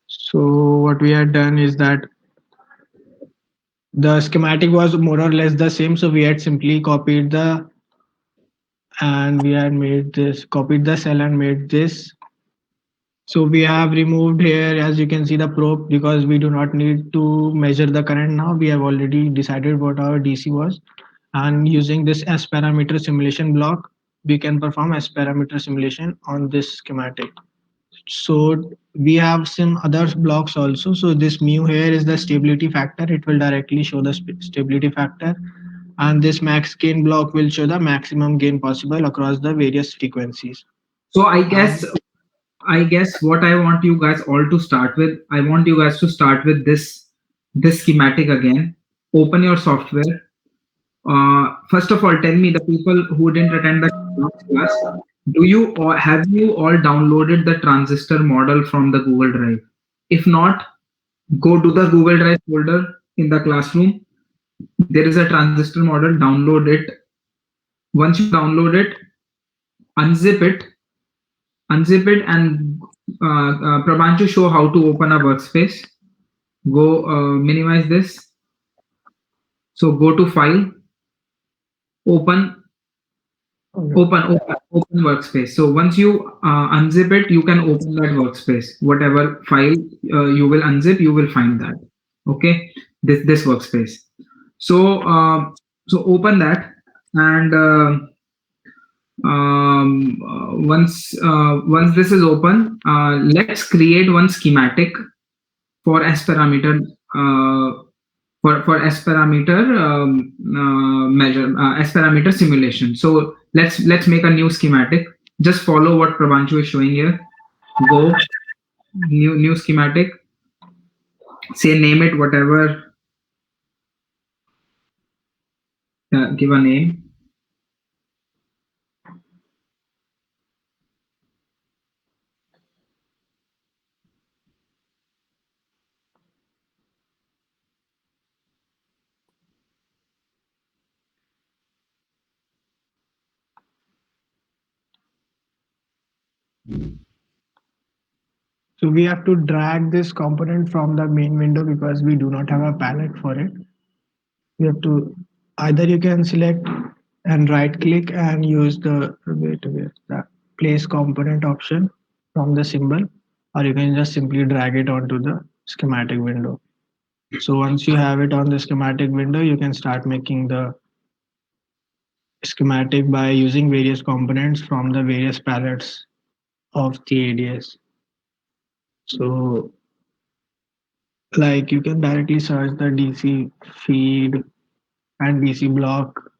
So what we had done is that the schematic was more or less the same. So we had simply copied the and we had made this copied the cell and made this. So we have removed here, as you can see, the probe because we do not need to measure the current now. We have already decided what our DC was. And using this S parameter simulation block, we can perform S parameter simulation on this schematic. So we have some other blocks also. So this mu here is the stability factor. It will directly show the stability factor. And this max gain block will show the maximum gain possible across the various frequencies. So And I guess what I want you guys all to start with, I want you guys to start with this schematic again. Open your software. First of all, tell me, the people who didn't attend the last class, do you or have you all downloaded the transistor model from the Google Drive? If not, go to the Google Drive folder in the classroom. There is a transistor model. Download it. Once you download it, unzip it, and Prabhanshu, show how to open a workspace. Go minimize this. So go to File, open, open workspace. So once you unzip it, you can open that workspace. Whatever file you will unzip, you will find that. Okay, this workspace. So so open that, and once this is open, let's create one schematic for S parameter for S parameter measure S parameter simulation. So let's make a new schematic. Just follow what Prabhanshu is showing here. Go new schematic. Say name it whatever. Give a name. so we have to drag this component from the main window because we do not have a palette for it. You have to either you can select and right click and use the place component option from the symbol, or you can just simply drag it onto the schematic window. So once you have it on the schematic window, you can start making the schematic by using various components from the various palettes of the ADS. So like you can directly search the DC feed and DC block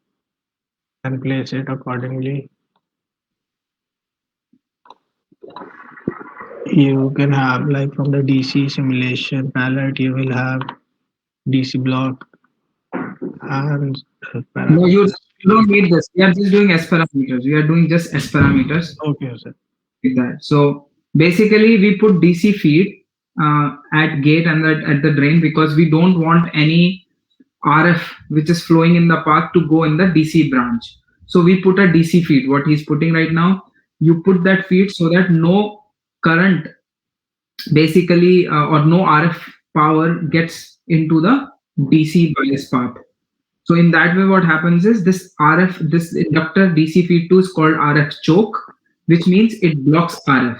and place it accordingly. You can have like from the DC simulation palette, you will have DC block and No, parameters. you don't need this. We are just doing S parameters. We are doing just S parameters. Okay, sir. Like that. So basically, we put DC feed at gate and at the drain because we don't want any RF which is flowing in the path to go in the DC branch. So we put a DC feed. What he's putting right now, you put that feed so that no current, basically, or no RF power gets into the DC bias path. So in that way, what happens is this inductor DC feed 2 is called RF choke, which means it blocks RF.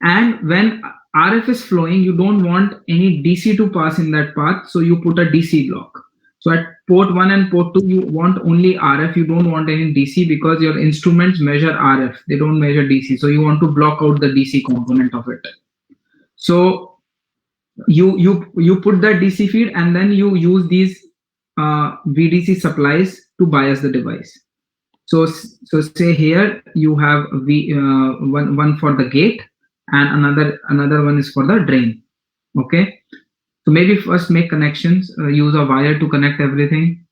And when RF is flowing, you don't want any DC to pass in that path, so you put a DC block. So at port 1 and port 2, you want only RF, you don't want any DC because your instruments measure RF, they don't measure DC. So you want to block out the DC component of it. So you put that DC feed and then you use these VDC supplies to bias the device. So say here you have one for the gate and another one is for the drain. Okay. So maybe first make connections. Use a wire to connect everything.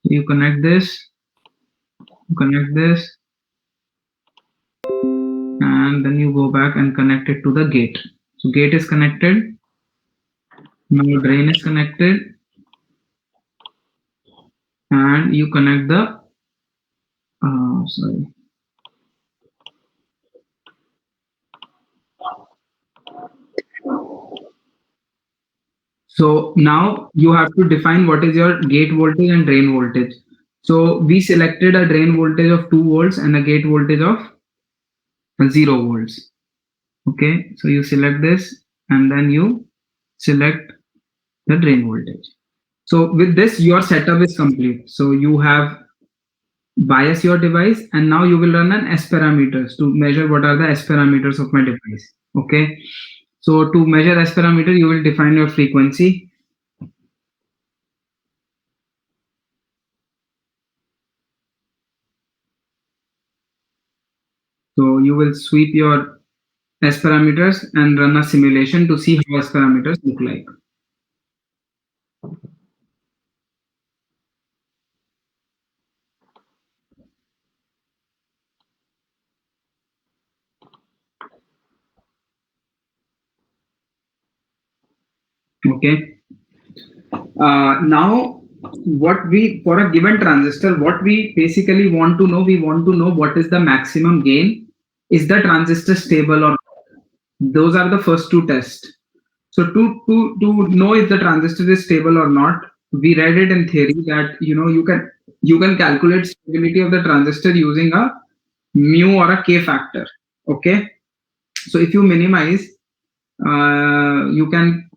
You connect this, and then you go back and connect it to the gate. So gate is connected. Now drain is connected, and you connect the sorry. So now you have to define what is your gate voltage and drain voltage. So we selected a drain voltage of 2 volts and a gate voltage of 0 volts. Okay, so you select this and then you select the drain voltage. So with this, your setup is complete. So you have bias your device, and now you will run an S parameters to measure what are the S parameters of my device. Okay, so to measure S parameter, you will define your frequency. So you will sweep your S parameters and run a simulation to see how S parameters look like. Okay. Now, what we for a given transistor, what we basically want to know, we want to know what is the maximum gain. Is the transistor stable or not? Those are the first two tests. So to know if the transistor is stable or not, we read it in theory that you can calculate stability of the transistor using a mu or a k factor. Okay, so if you minimize, you can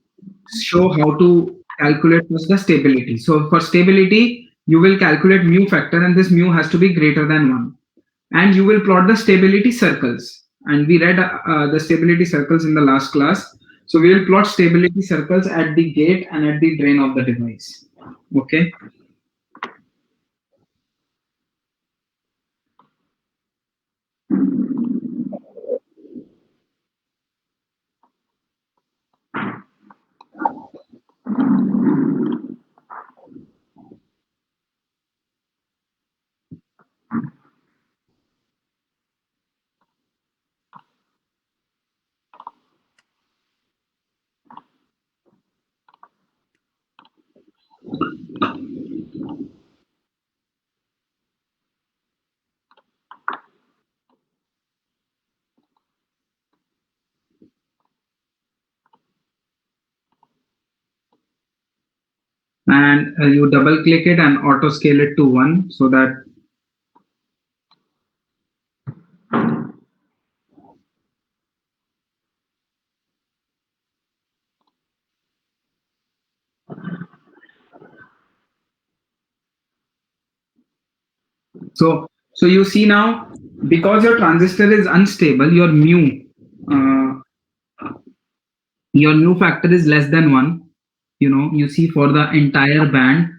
show how to calculate what's the stability. So for stability, you will calculate mu factor, and this mu has to be greater than 1. And you will plot the stability circles. And we read the stability circles in the last class. So we will plot stability circles at the gate and at the drain of the device. Okay. And you double click it and auto scale it to 1 so that so you see now, because your transistor is unstable, uh, your mu factor is less than 1. You see for the entire band,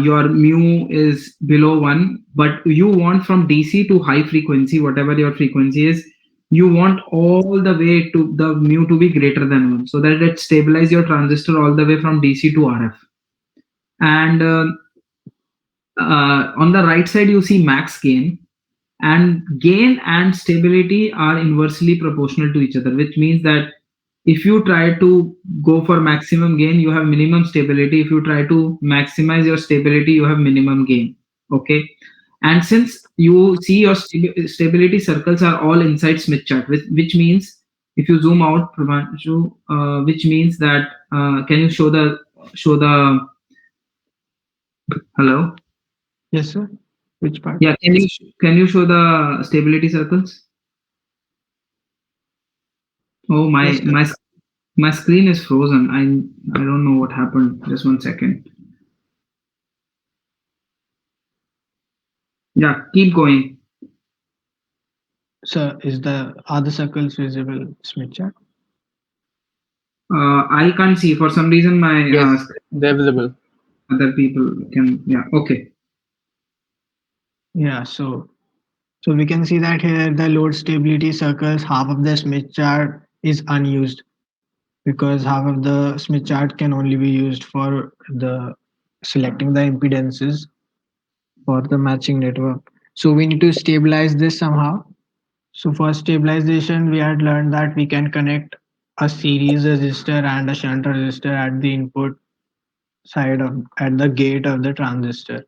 your mu is below 1, but you want from DC to high frequency, whatever your frequency is, you want all the way to the mu to be greater than 1, so that it stabilize your transistor all the way from DC to RF. And on the right side, you see max gain. And gain and stability are inversely proportional to each other, which means that if you try to go for maximum gain, you have minimum stability. If you try to maximize your stability, you have minimum gain. Okay. And since you see your stability circles are all inside Smith chart, which means if you zoom out, Prabhanshu, which means that can you show the hello? Yes, sir. Which part? Yeah, can you show the stability circles? Oh, Yes, sir. my screen is frozen. I don't know what happened. Just 1 second. Yeah, keep going. Sir, are the circles visible, Smith chart? I can't see for some reason. My Yes, they're visible. other people can. Yeah. Okay. Yeah, so we can see that here the load stability circles, half of the Smith chart is unused because half of the Smith chart can only be used for the selecting the impedances for the matching network. So we need to stabilize this somehow. So for stabilization, we had learned that we can connect a series resistor and a shunt resistor at the input side of at the gate of the transistor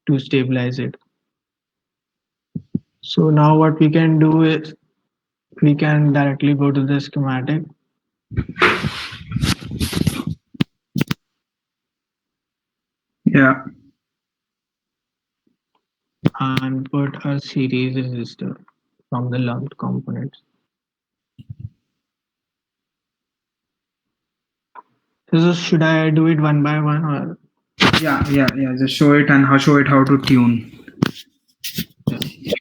to stabilize it. So now what we can do is we can directly go to the schematic. Yeah. and put a series register from the lumped components. So should I do it one by one or Yeah. Just show it and show it how to tune. yeah.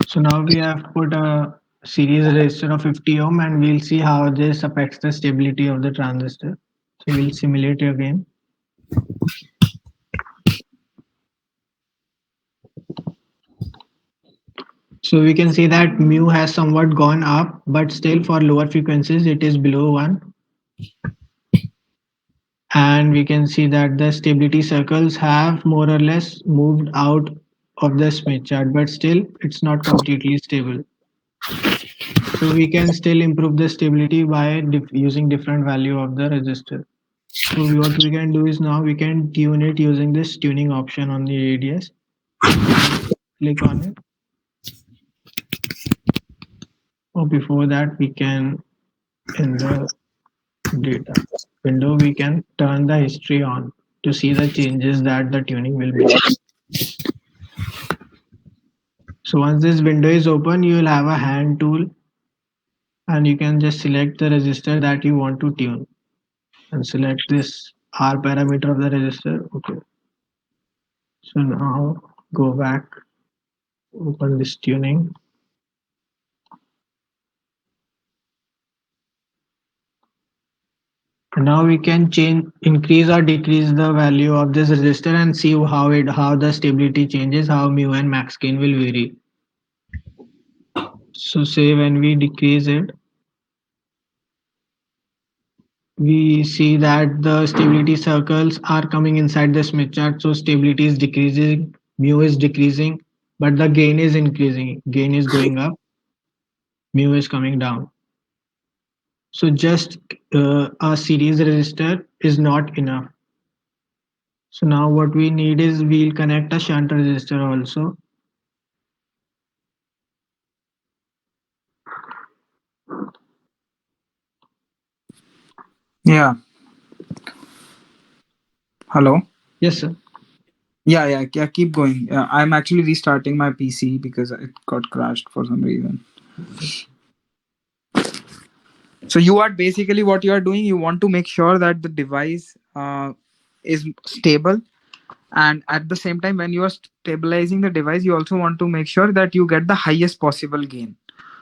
So now we have put a series resistor of 50 ohm and we'll see how this affects the stability of the transistor. So we'll simulate it again. So we can see that mu has somewhat gone up, but still for lower frequencies it is below 1. And we can see that the stability circles have more or less moved out of the Smith chart, but still it's not completely stable. So we can still improve the stability by using different value of the resistor. So what we can do is now we can tune it using this tuning option on the ADS. Click on it. Or before that, we can in the data window we can turn the history on to see the changes that the tuning will make. So once this window is open, you will have a hand tool and you can just select the resistor that you want to tune and select this R parameter of the resistor. Okay. So now go back, open this tuning. And now we can change, increase or decrease the value of this resistor and see how the stability changes, how mu and max gain will vary. So say when we decrease it, we see that the stability circles are coming inside the Smith chart. So stability is decreasing, mu is decreasing, but the gain is increasing. Gain is going up, mu is coming down. So just a series resistor is not enough. So now what we need is we'll connect a shunt resistor also. Yeah. Hello. Yes, sir. Yeah. Keep going. I'm actually restarting my PC because it got crashed for some reason. So you are basically what you are doing. You want to make sure that the device is stable, and at the same time, when you are stabilizing the device, you also want to make sure that you get the highest possible gain.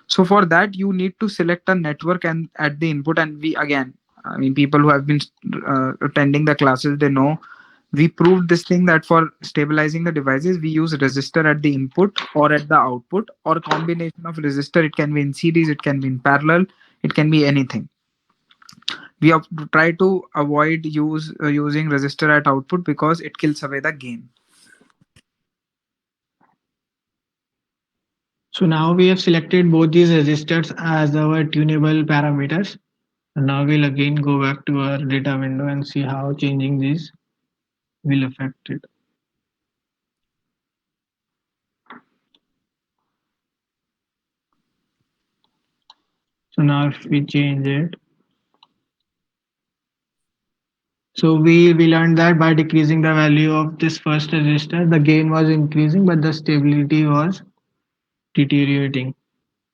So for that, you need to select a network and at the input. And we again, I mean, people who have been attending the classes, they know we proved this thing that for stabilizing the devices we use resistor at the input or at the output or combination of resistor. It can be in series, it can be in parallel, it can be anything. We have to try to avoid using resistor at output because it kills away the gain. So now we have selected both these resistors as our tunable parameters. And now we'll again go back to our data window and see how changing these will affect it. So now if we change it, so we learned that by decreasing the value of this first resistor, the gain was increasing, but the stability was deteriorating.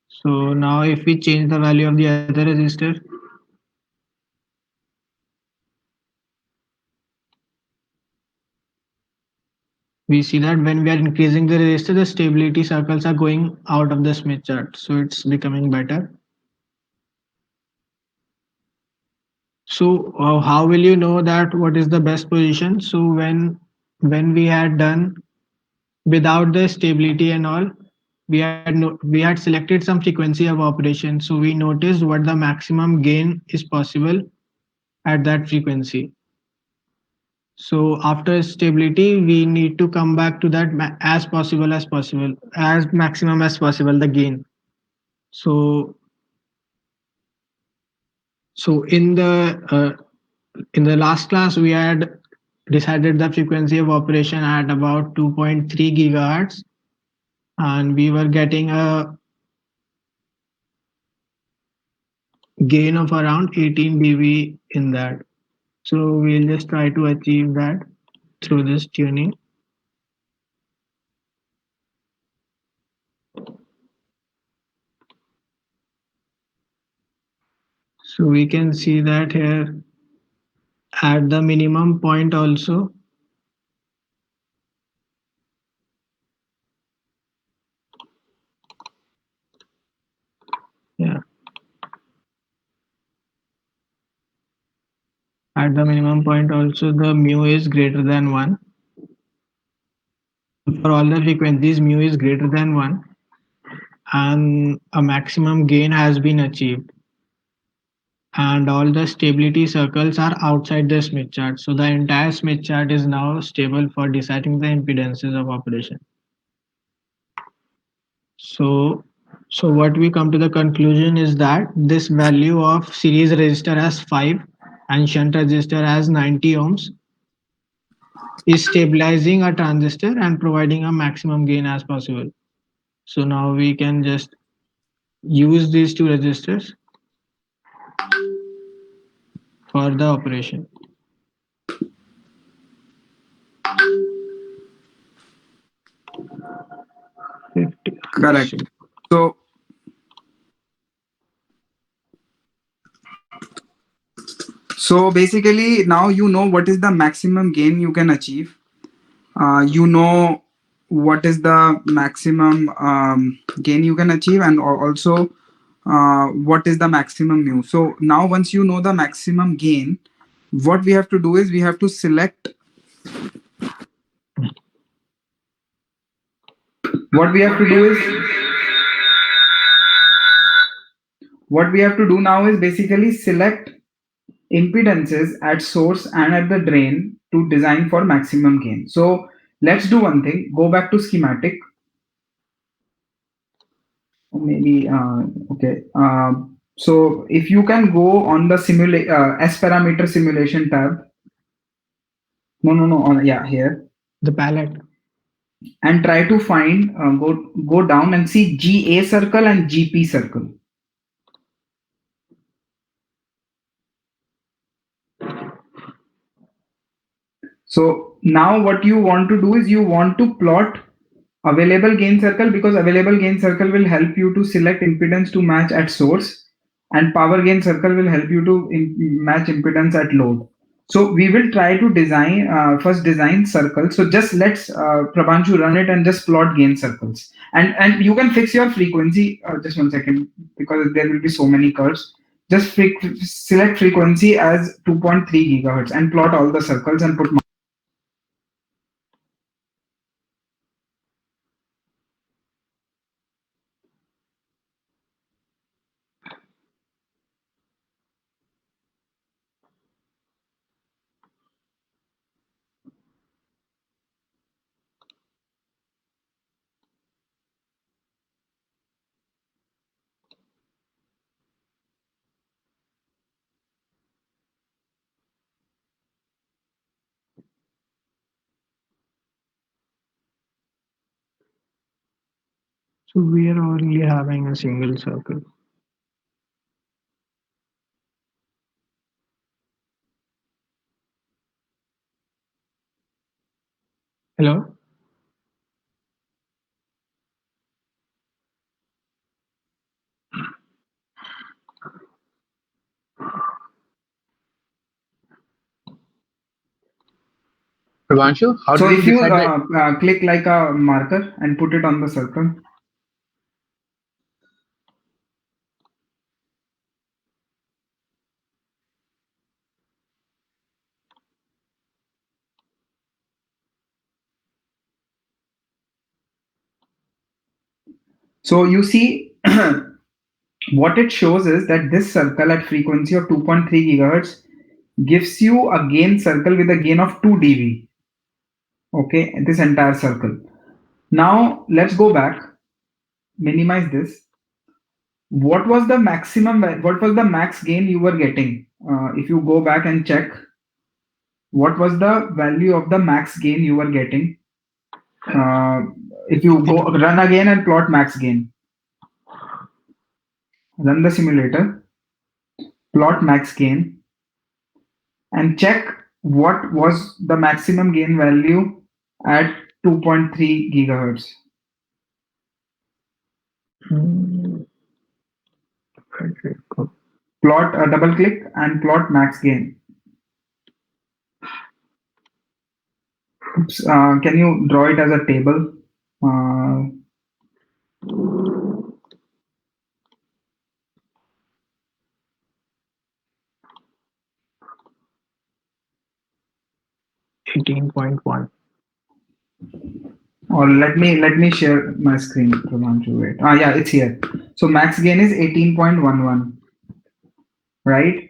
So now if we change the value of the other resistor, we see that when we are increasing the resistor, the stability circles are going out of the Smith chart. So it's becoming better. So how will you know that what is the best position? So when we had done without the stability and all, we had selected some frequency of operation. So we noticed what the maximum gain is possible at that frequency. So after stability, we need to come back to that as possible, as maximum as possible, the gain. So so in the last class, we had decided the frequency of operation at about 2.3 gigahertz, and we were getting a gain of around 18 dB in that. So we'll just try to achieve that through this tuning. So we can see that here at the minimum point also. Yeah, at the minimum point also the mu is greater than 1. For all the frequencies, mu is greater than 1 and a maximum gain has been achieved. And all the stability circles are outside the Smith chart. So the entire Smith chart is now stable for deciding the impedances of operation. So, so what we come to the conclusion is that this value of series resistor as 5 and shunt resistor as 90 ohms is stabilizing a transistor and providing a maximum gain as possible. So now we can just use these two resistors for the operation. Correct. So basically now you know what is the maximum gain you can achieve. You know what is the maximum gain you can achieve, and also what is the maximum mu. So now once you know the maximum gain, what we have to do is we have to select. What we have to do is what we have to do now is basically select impedances at source and at the drain to design for maximum gain. So let's do one thing. Go back to schematic. Maybe okay. So if you can go on the S parameter simulation tab. No. On, yeah, here. The palette. And try to find go down and see GA circle and GP circle. So now what you want to do is you want to plot available gain circle, because available gain circle will help you to select impedance to match at source, and power gain circle will help you to match impedance at load. So we will try to design first design circles. So just let's Prabhanshu run it and just plot gain circles, and you can fix your frequency. Just 1 second, because there will be so many curves. Just select frequency as 2.3 gigahertz and plot all the circles and put. So we are only having a single circle. Hello? Pravanshu, how So do you if you decide that? click like a marker and put it on the circle. So you see what it shows is that this circle at frequency of 2.3 gigahertz gives you a gain circle with a gain of 2 dB. Okay, this entire circle. Now let's go back, minimize this. What was the maximum, what was the max gain you were getting? If you go back and check, what was the value of the max gain you were getting? If you go run again and plot max gain, run the simulator, plot max gain. and check what was the maximum gain value at 2.3 gigahertz. Plot double click and plot max gain. Oops, can you draw it as a table? Uh, 18.1. or let me share my screen. Wait. Yeah, it's here. So max gain is 18.11, right?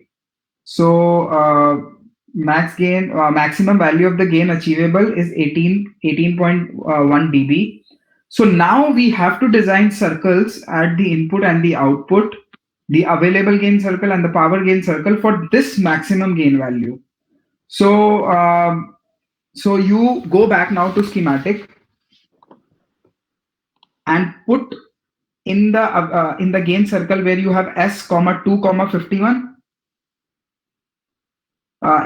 So max gain, maximum value of the gain achievable is 18.1 dB. So now we have to design circles at the input and the output, the available gain circle and the power gain circle for this maximum gain value. So so you go back now to schematic and put in the gain circle where you have s comma 2 comma 51.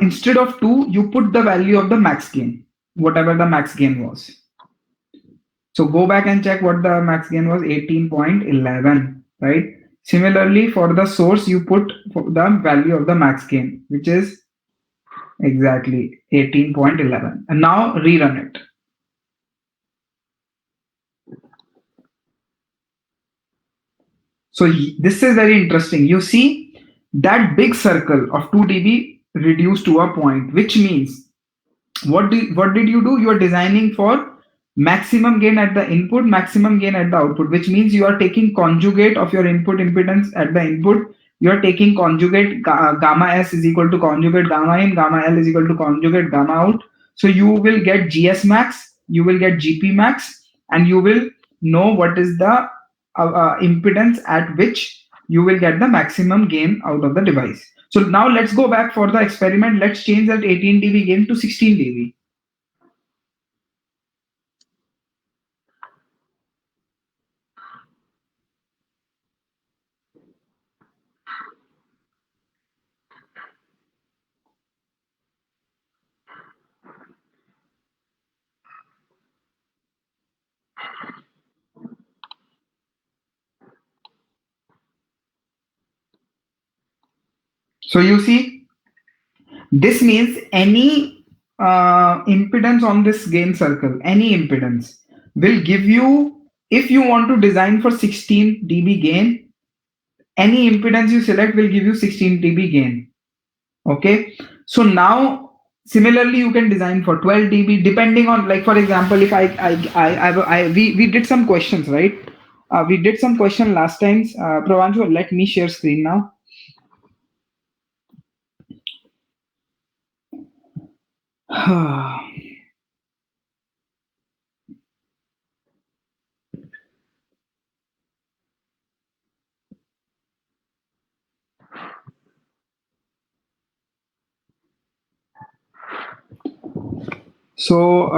Instead of 2, you put the value of the max gain, whatever the max gain was. So go back and check what the max gain was, 18.11, right? Similarly, for the source, you put the value of the max gain, which is exactly 18.11. And now rerun it. So this is very interesting. You see that big circle of 2 dB reduced to a point, which means what did you do? You are designing for maximum gain at the input, maximum gain at the output, which means you are taking conjugate of your input impedance at the input. You are taking conjugate gamma s is equal to conjugate gamma in, gamma l is equal to conjugate gamma out. So you will get GS max, you will get GP max, and you will know what is the impedance at which you will get the maximum gain out of the device. So now let's go back for the experiment. Let's change that 18 dB gain to 16 dB. So you see, this means any impedance on this gain circle, any impedance will give you, if you want to design for 16 dB gain, any impedance you select will give you 16 dB gain. Okay. So now, similarly, you can design for 12 dB depending on, like, for example, if we did some questions, right? We did some question last times. Pravanshu, let me share screen now. So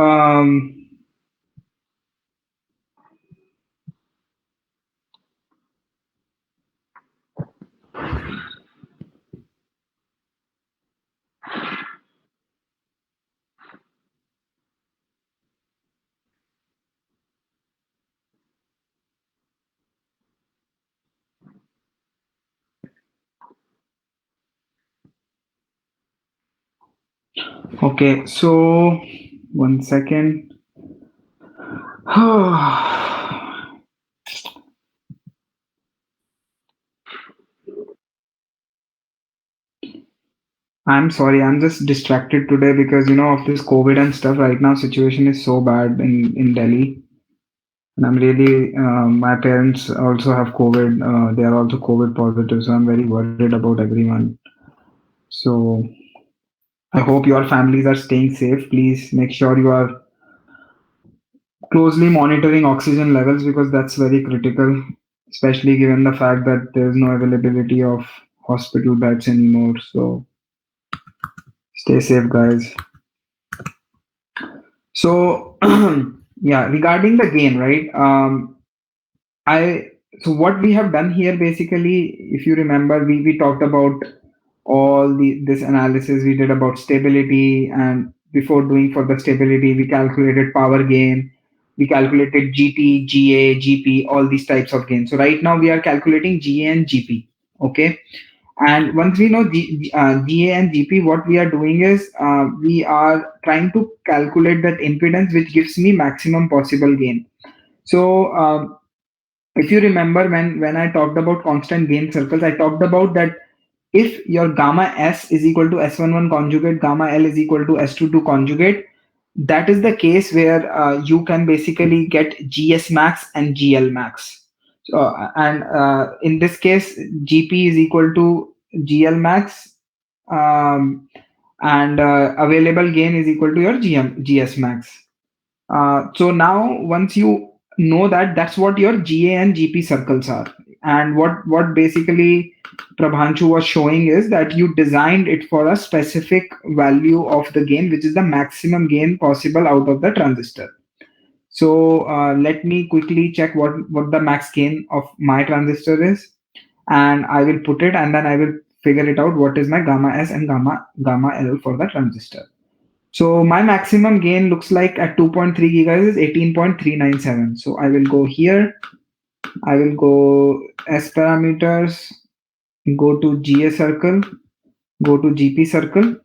okay, so 1 second. I'm sorry, I'm just distracted today because of this COVID and stuff. Right now, situation is so bad in Delhi, and I'm really my parents also have COVID. They are also COVID positive, so I'm very worried about everyone. So I hope your families are staying safe. Please make sure you are closely monitoring oxygen levels because that's very critical, especially given the fact that there's no availability of hospital beds anymore. So stay safe, guys. So yeah, regarding the gain, right? I so what we have done here basically, if you remember, we talked about all this analysis we did about stability, and before doing for the stability, we calculated power gain, we calculated GT, GA, GP, all these types of gains. So right now we are calculating GA and GP. Okay. And once we know GA and GP, what we are doing is we are trying to calculate that impedance which gives me maximum possible gain. So if you remember, when I talked about constant gain circles, I talked about that if your gamma S is equal to S11 conjugate, gamma L is equal to S22 conjugate, that is the case where you can basically get GS max and GL max. So, and in this case, GP is equal to GL max, um, and available gain is equal to your GS max. So now once you know that, that's what your GA and GP circles are. And what basically Prabhanshu was showing is that you designed it for a specific value of the gain, which is the maximum gain possible out of the transistor. So let me quickly check what the max gain of my transistor is, and I will put it, and then I will figure it out what is my gamma S and gamma L for the transistor. So my maximum gain looks like at 2.3 gigahertz is 18.397. So I will go here. I will go S parameters, go to GA circle, go to GP circle,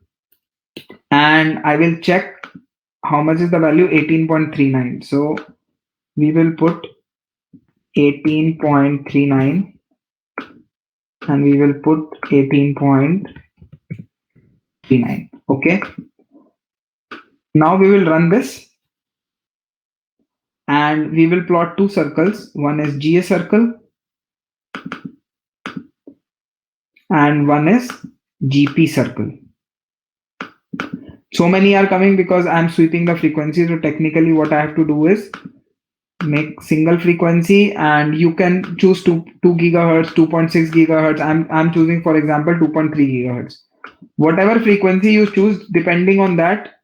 and I will check how much is the value 18.39. So we will put 18.39 and we will put 18.39. Okay. Now we will run this and we will plot two circles. One is GA circle and one is GP circle. So many are coming because I'm sweeping the frequency. So technically what I have to do is make single frequency, and you can choose 2 gigahertz, 2.6 gigahertz. I'm choosing, for example, 2.3 gigahertz. Whatever frequency you choose, depending on that,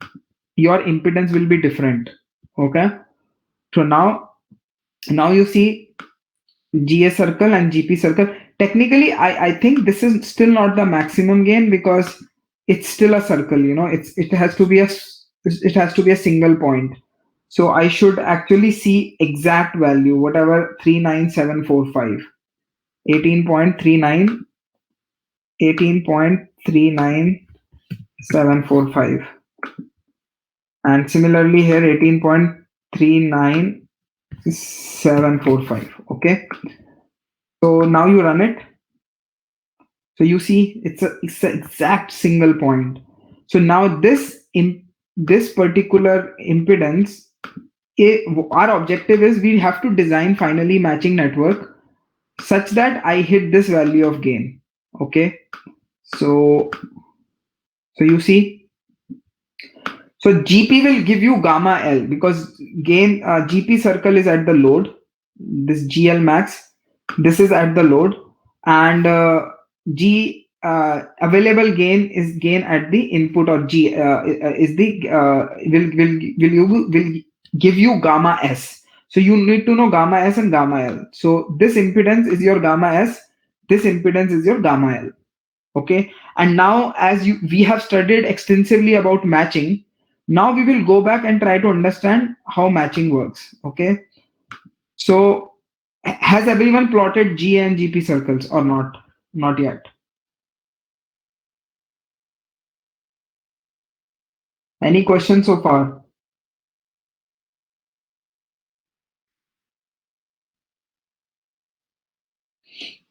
your impedance will be different. Okay. So now you see GA circle and GP circle. Technically, I think this is still not the maximum gain because it's still a circle. You know, it has to be a single point. So I should actually see exact value, whatever 39745, 18.39, 18.39745, and similarly here 18.39745. Okay. So now you run it. So you see it's an exact single point. So now this particular impedance, our objective is we have to design finally matching network such that I hit this value of gain. Okay. So you see, so GP will give you gamma L because gain GP circle is at the load. This GL max, this is at the load, and available gain is gain at the input, or G is the will give you gamma S. So you need to know gamma S and gamma L. So this impedance is your gamma S. This impedance is your gamma L. Okay. And now as we have studied extensively about matching, now we will go back and try to understand how matching works. Okay. So has everyone plotted GA and GP circles or not? Not yet. Any questions so far?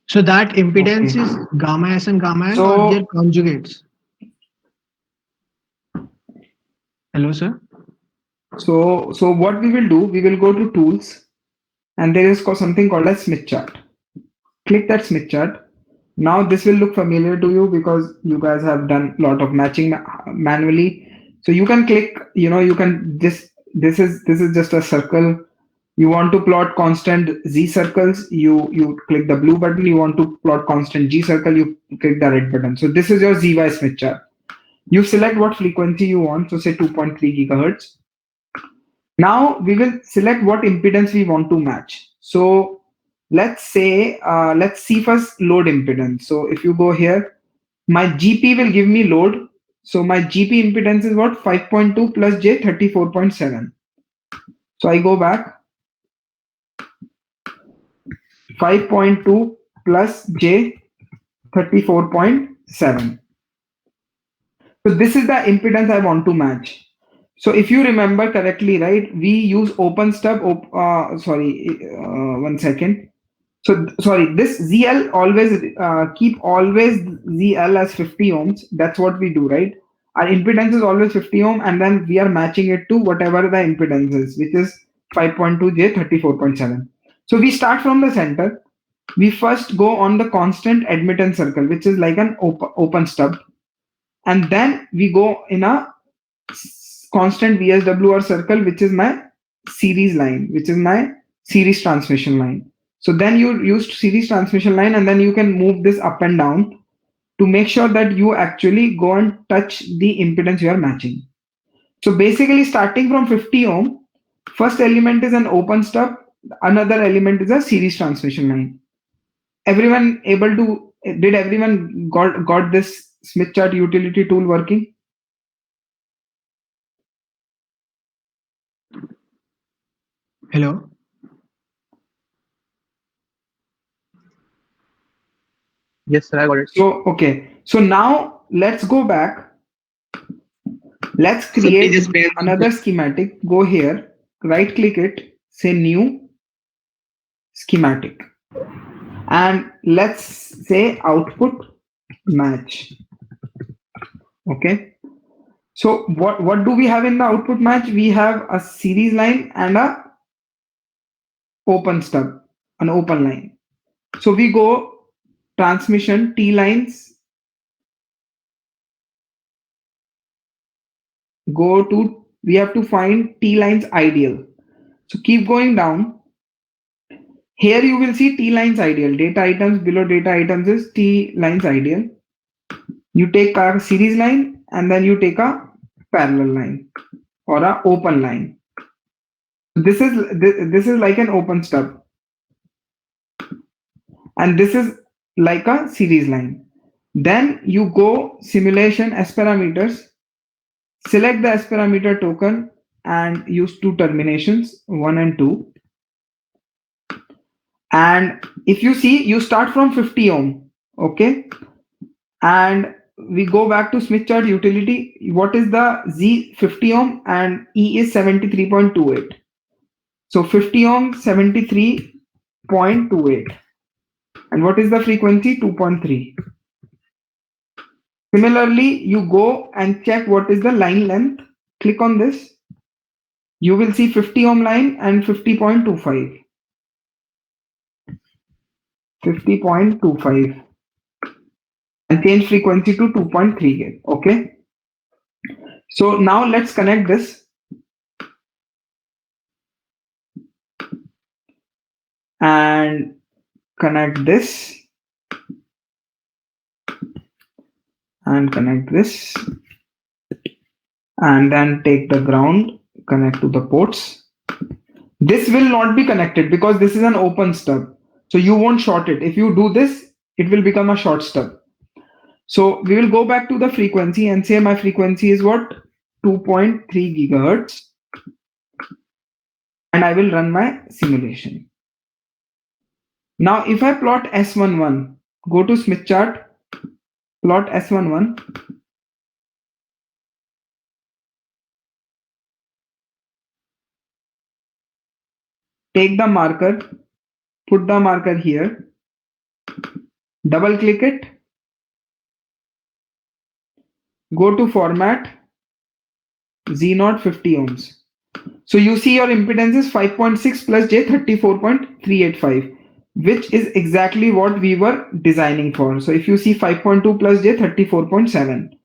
So that impedance is gamma S and gamma L, or their conjugates? Hello, sir. So what we will do, we will go to tools, and there is something called a Smith chart. Click that Smith chart. Now this will look familiar to you because you guys have done a lot of matching manually. So you can click, you can this is just a circle. You want to plot constant Z circles, you click the blue button. You want to plot constant G circle, you click the red button. So this is your ZY Smith chart. You select what frequency you want, so say 2.3 gigahertz. Now we will select what impedance we want to match. So let's say, let's see first load impedance. So if you go here, my GP will give me load. So my GP impedance is what? 5.2 plus J 34.7. So I go back. 5.2 plus J 34.7. So this is the impedance I want to match. So if you remember correctly, right, we use open stub. One second. So sorry, this ZL always keep always ZL as 50 ohms. That's what we do, right? Our impedance is always 50 ohm, and then we are matching it to whatever the impedance is, which is 5.2 J 34.7. So we start from the center. We first go on the constant admittance circle, which is like an open stub, and then we go in a constant VSWR circle, which is my series line, which is my series transmission line. So then you use series transmission line, and then you can move this up and down to make sure that you actually go and touch the impedance you are matching. So basically, starting from 50 ohm, first element is an open stub, another element is a series transmission line. Everyone able to, did everyone got this Smith chart utility tool working? Hello. Yes, sir, I got it. So okay, so now let's go back. Let's So create please just bear with another me. schematic. Go here, right click it, say new schematic, and let's say output match. Okay, so what do we have in the output match? We have a series line and a open stub, an open line. So we go transmission T lines, go to, we have to find T lines ideal. So keep going down. Here you will see T lines ideal. Data items, below data items is T lines ideal. You take a series line and then you take a parallel line or a open line. This is like an open stub, and this is like a series line. Then you go simulation S parameters, select the S parameter token and use two terminations, 1 and 2. And if you see, you start from 50 ohm, okay? And we go back to Smith chart utility. What is the Z 50 ohm and E is 73.28. So 50 ohm 73.28. And what is the frequency? 2.3. Similarly, you go and check what is the line length. Click on this. You will see 50 ohm line and 50.25. 50.25. And change frequency to 2.3 gig. Okay. So now let's connect this. And connect this. And connect this. And then take the ground, connect to the ports. This will not be connected because this is an open stub. So you won't short it. If you do this, it will become a short stub. So we will go back to the frequency and say my frequency is what? 2.3 gigahertz. And I will run my simulation. Now, if I plot S11, go to Smith chart, plot S11. Take the marker, put the marker here, double click it, go to format, Z0 50 ohms. So you see your impedance is 5.6 plus J 34.385, which is exactly what we were designing for. So if you see 5.2 plus J 34.7.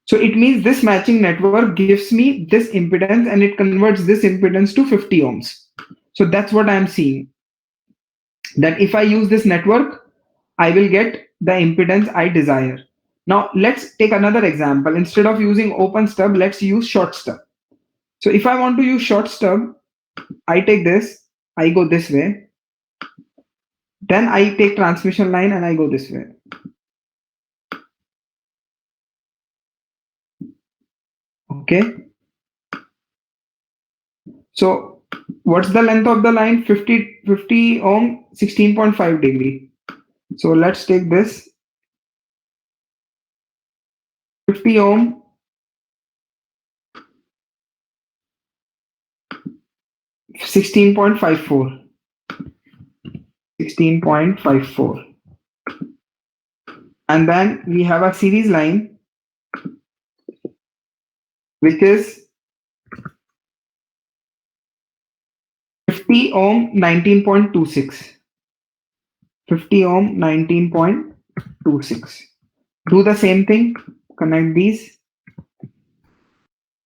So it means this matching network gives me this impedance and it converts this impedance to 50 ohms. So that's what I'm seeing. That if I use this network, I will get the impedance I desire. Now let's take another example. Instead of using open stub, let's use short stub. So if I want to use short stub, I take this, I go this way. Then I take transmission line and I go this way. Okay. So what's the length of the line? 50 ohm, 16.5 degree. So let's take this 50 ohm, 16.54. 16.54. And then we have a series line which is 50 ohm, 19.26. 50 ohm, 19.26. Do the same thing, connect these.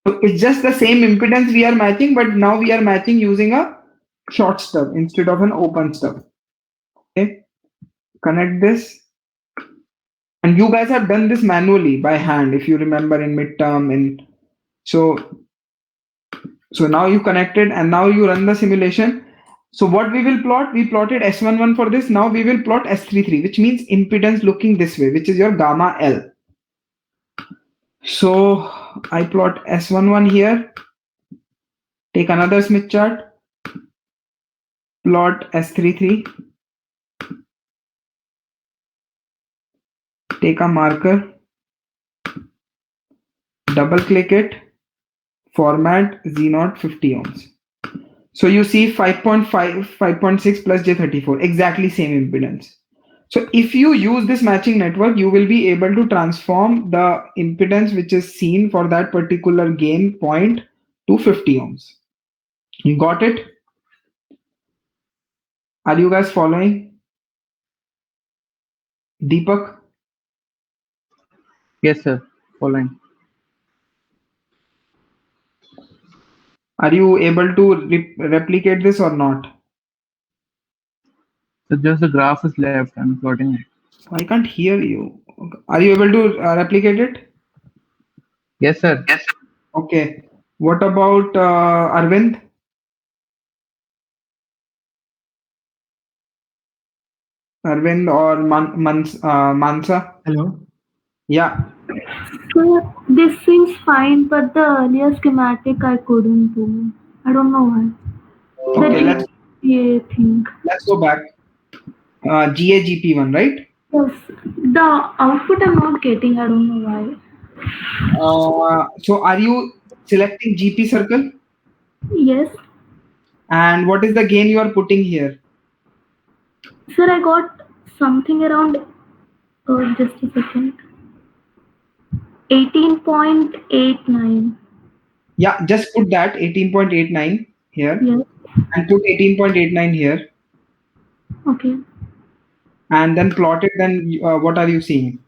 So it's just the same impedance we are matching, but now we are matching using a short stub instead of an open stub. Okay, connect this. And you guys have done this manually by hand, if you remember in midterm. And so now you connected and now you run the simulation. So what we will plot, we plotted S11 for this. Now we will plot S33, which means impedance looking this way, which is your gamma L. So I plot S11 here, take another Smith chart, plot S33, take a marker, double click it, format Z0 50 ohms. So you see 5.5, 5.6 plus J34, exactly same impedance. So if you use this matching network, you will be able to transform the impedance which is seen for that particular gain point to 50 ohms. You got it? Are you guys following? Deepak? Yes, sir. Following. Are you able to replicate this or not? So just the graph is left. I'm plotting it. I can't hear you. Are you able to replicate it? Yes, sir. Okay. What about Arvind? Arvind or Mansa? Hello. Yeah. So this seems fine, but the earlier schematic I couldn't do. I don't know why. Okay. The GPA thing. Let's go back. GAGP one, right? Yes, the output I'm not getting. I don't know why. So are you selecting GP circle? Yes, And what is the gain you are putting here? sir, I got something around. Just a second. 18.89. Yeah, just put that 18.89 here Yes. and put 18.89 here Okay. and then plot it. Then what are you seeing?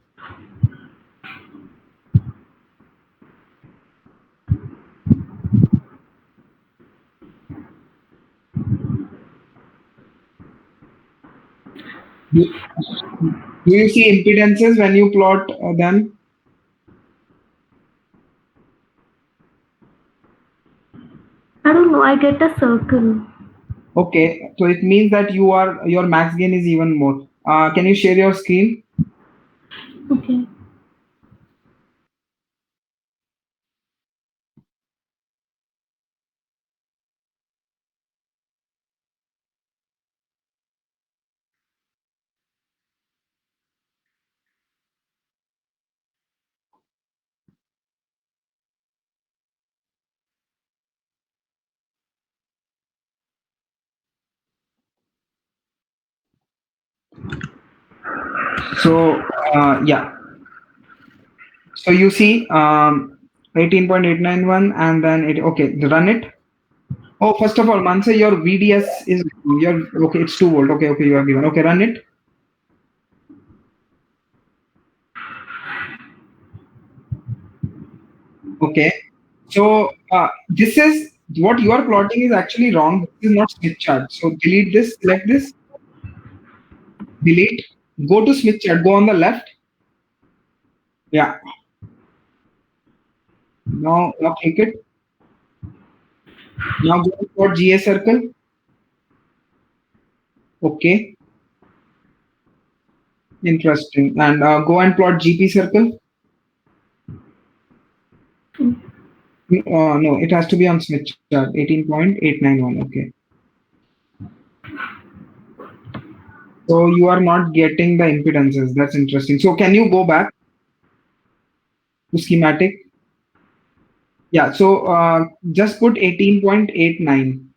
Do do you see impedances when you plot them? I don't know. I get a circle. Okay, so it means that your max gain is even more. Can you share your screen? Okay. So yeah, so you see 18.891 and then it, okay, run it. Oh, first of all, Mansa, your VDS is your, okay, it's 2 volt. Okay, okay, you have given. Okay, run it. Okay, so this is what you are plotting is actually wrong. This is not Smith chart. So delete this, select this, delete, go to Smith chart, go on the left. Yeah. Now click it. Now go to plot GA circle. Okay. Interesting. And go and plot GP circle. No, it has to be on Smith chart. 18.891. Okay. So you are not getting the impedances. That's interesting. So can you go back to schematic? Yeah. So just put 18.89.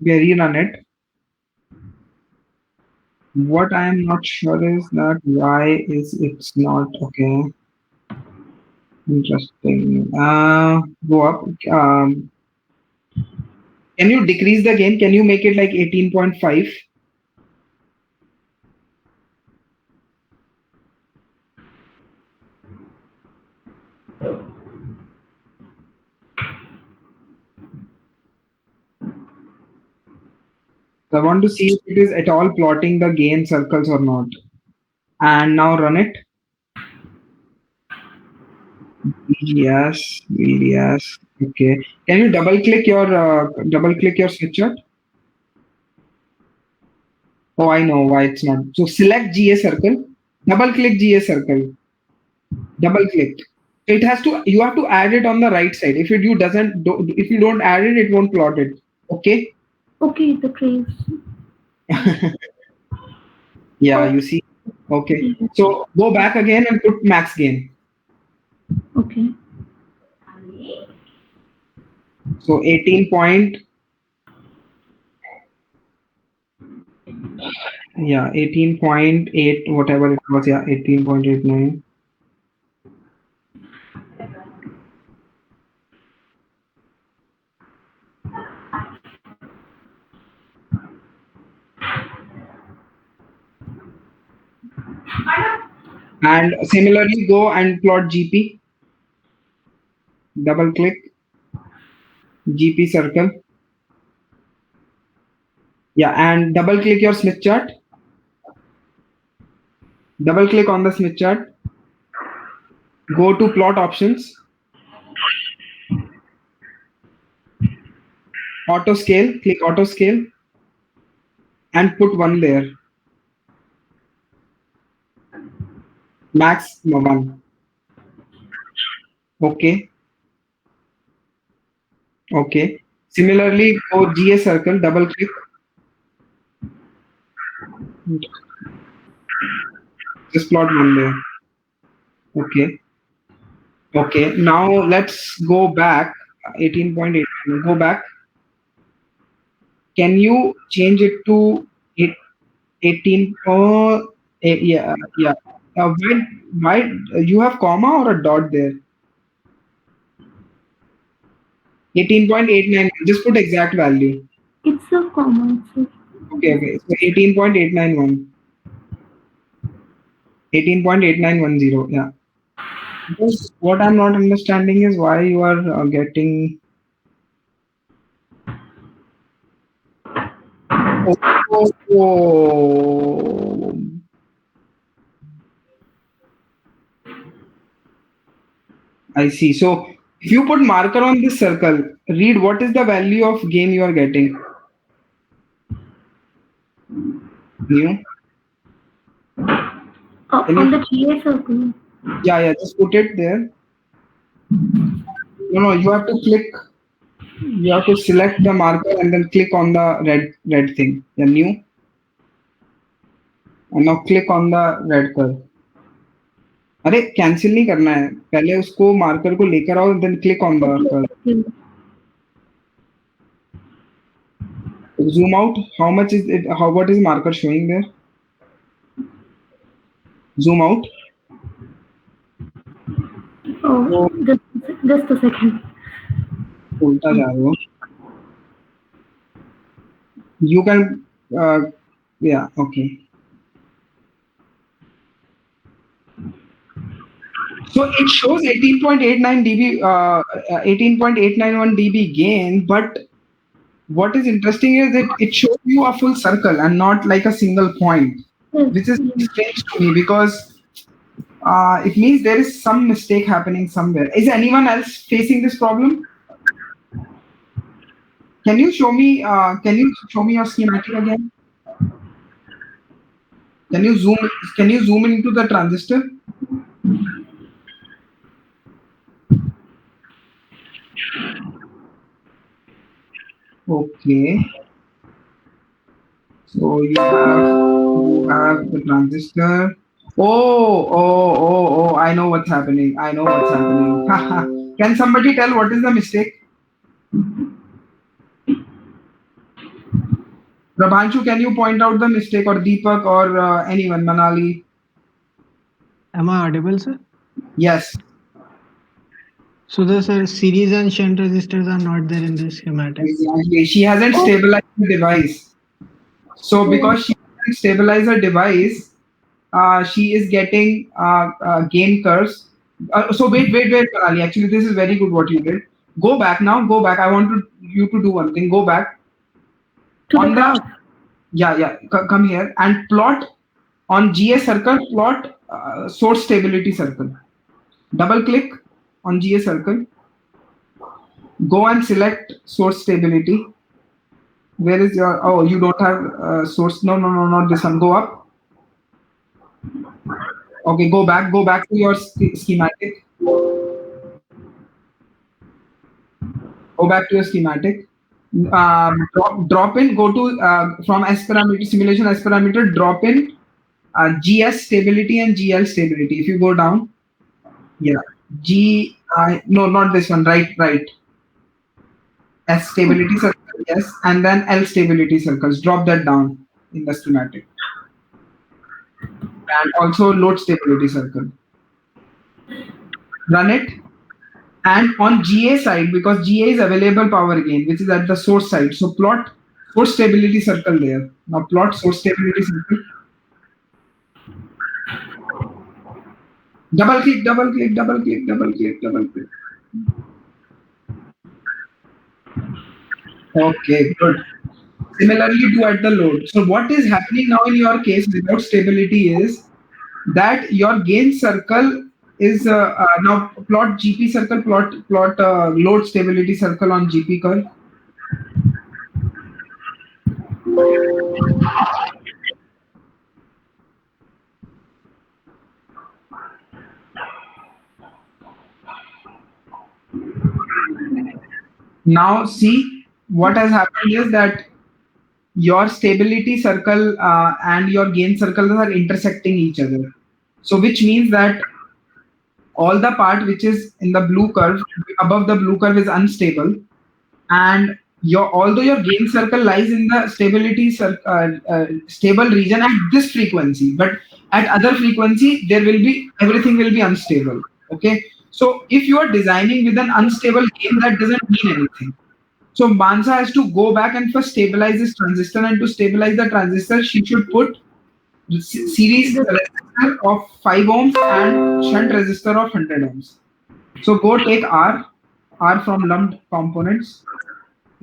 We rerun it. What I am not sure is that why is it's not okay. Interesting. Go up. Can you decrease the gain? Can you make it like 18.5? I want to see if it is at all plotting the gain circles or not. And now run it. Yes, yes. Okay. Can you double click your switch chart? Oh, I know why it's not. So select GA circle, double click GA circle, double click. It has to. You have to add it on the right side. If you don't add it, it won't plot it. Okay. Okay, the trace. Yeah, you see. Okay. So go back again and put max gain. Okay. So 18 point. Yeah, 18.8, whatever it was. Yeah, 18.89. And similarly, go and plot GP. Double click GP circle. Yeah, and double click your Smith chart. Double click on the Smith chart. Go to plot options. Auto scale. Click auto scale. And put 1 there. Max 1. Okay. Okay. Similarly, go GA circle. Double click. Just plot 1 there. Okay. Okay. Now let's go back. 18.8. Go back. Can you change it to 18? Yeah, yeah. Why you have comma or a dot there? 18.89. Just put exact value. It's a comma. Okay, okay. So 18.891. 18.8910. Yeah. Because what I'm not understanding is why you are getting. Oh. I see. So if you put marker on this circle, read what is the value of gain you are getting. New. On the GA circle. Yeah, just put it there. No, you have to click. You have to select the marker and then click on the red thing. Yeah, new. And now click on the red curve. अरे cancel नहीं करना है, पहले उसको marker को लेकर आओ then click on the curve. Zoom out. How much is it? What is marker showing there? Zoom out. Oh, just a second. उल्टा जा रहे हो. You can. Yeah. Okay. So it shows 18.89 dB, 18.891 dB gain, but what is interesting is that it shows you a full circle and not like a single point, which is strange to me because it means there is some mistake happening somewhere. Is anyone else facing this problem? Can you show me? Can you show me your schematic again? Can you zoom? Can you zoom into the transistor? Okay. So you have the transistor. Oh! I know what's happening. I know what's happening. Can somebody tell what is the mistake? Prabhanshu, can you point out the mistake, or Deepak, or anyone, Manali? Am I audible, sir? Yes. So the sir, series and shunt resistors are not there in this schematic. Exactly. She hasn't stabilized the device. So because she hasn't stabilized her device, she is getting gain curves. So wait, Manali. Actually, this is very good what you did. Go back now. Go back. I want you to do one thing. Go back To the on the graph. come here and plot on GA circle. Plot source stability circle. Double click on GA circle. Go and select source stability. Where is your? Oh, you don't have source. No, not this one. Go up. Okay, go back. Go back to your schematic. Go back to your schematic. Drop in. Go to from S parameter simulation S parameter. Drop in GS stability and GL stability. If you go down, yeah, no, not this one. Right. S stability circle, yes, and then L stability circles. Drop that down in the schematic, and also load stability circle. Run it. And on GA side, because GA is available power gain, which is at the source side. So plot source stability circle there. Now plot source stability circle. Double click. Okay, good. Similarly, do at the load. So what is happening now in your case without stability is that your gain circle is now plot GP circle, plot load stability circle on GP curve. Now see what has happened is that your stability circle and your gain circles are intersecting each other. So which means that all the part which is in the blue curve above the blue curve is unstable, and your although your gain circle lies in the stable region at this frequency, but at other frequency there will be everything will be unstable. Okay, so if you are designing with an unstable gain, that doesn't mean anything. So Mansa has to go back and first stabilize this transistor, and to stabilize the transistor, she should put series resistor of 5 ohms and shunt resistor of 100 ohms. So go take R from lumped components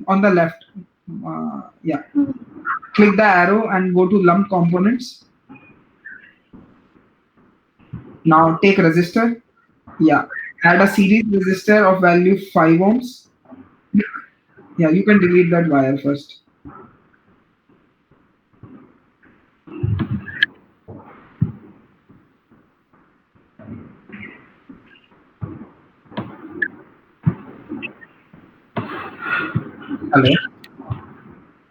on the left. Yeah, click the arrow and go to lumped components. Now take resistor. Yeah, add a series resistor of value 5 ohms. Yeah, you can delete that wire first. Hello.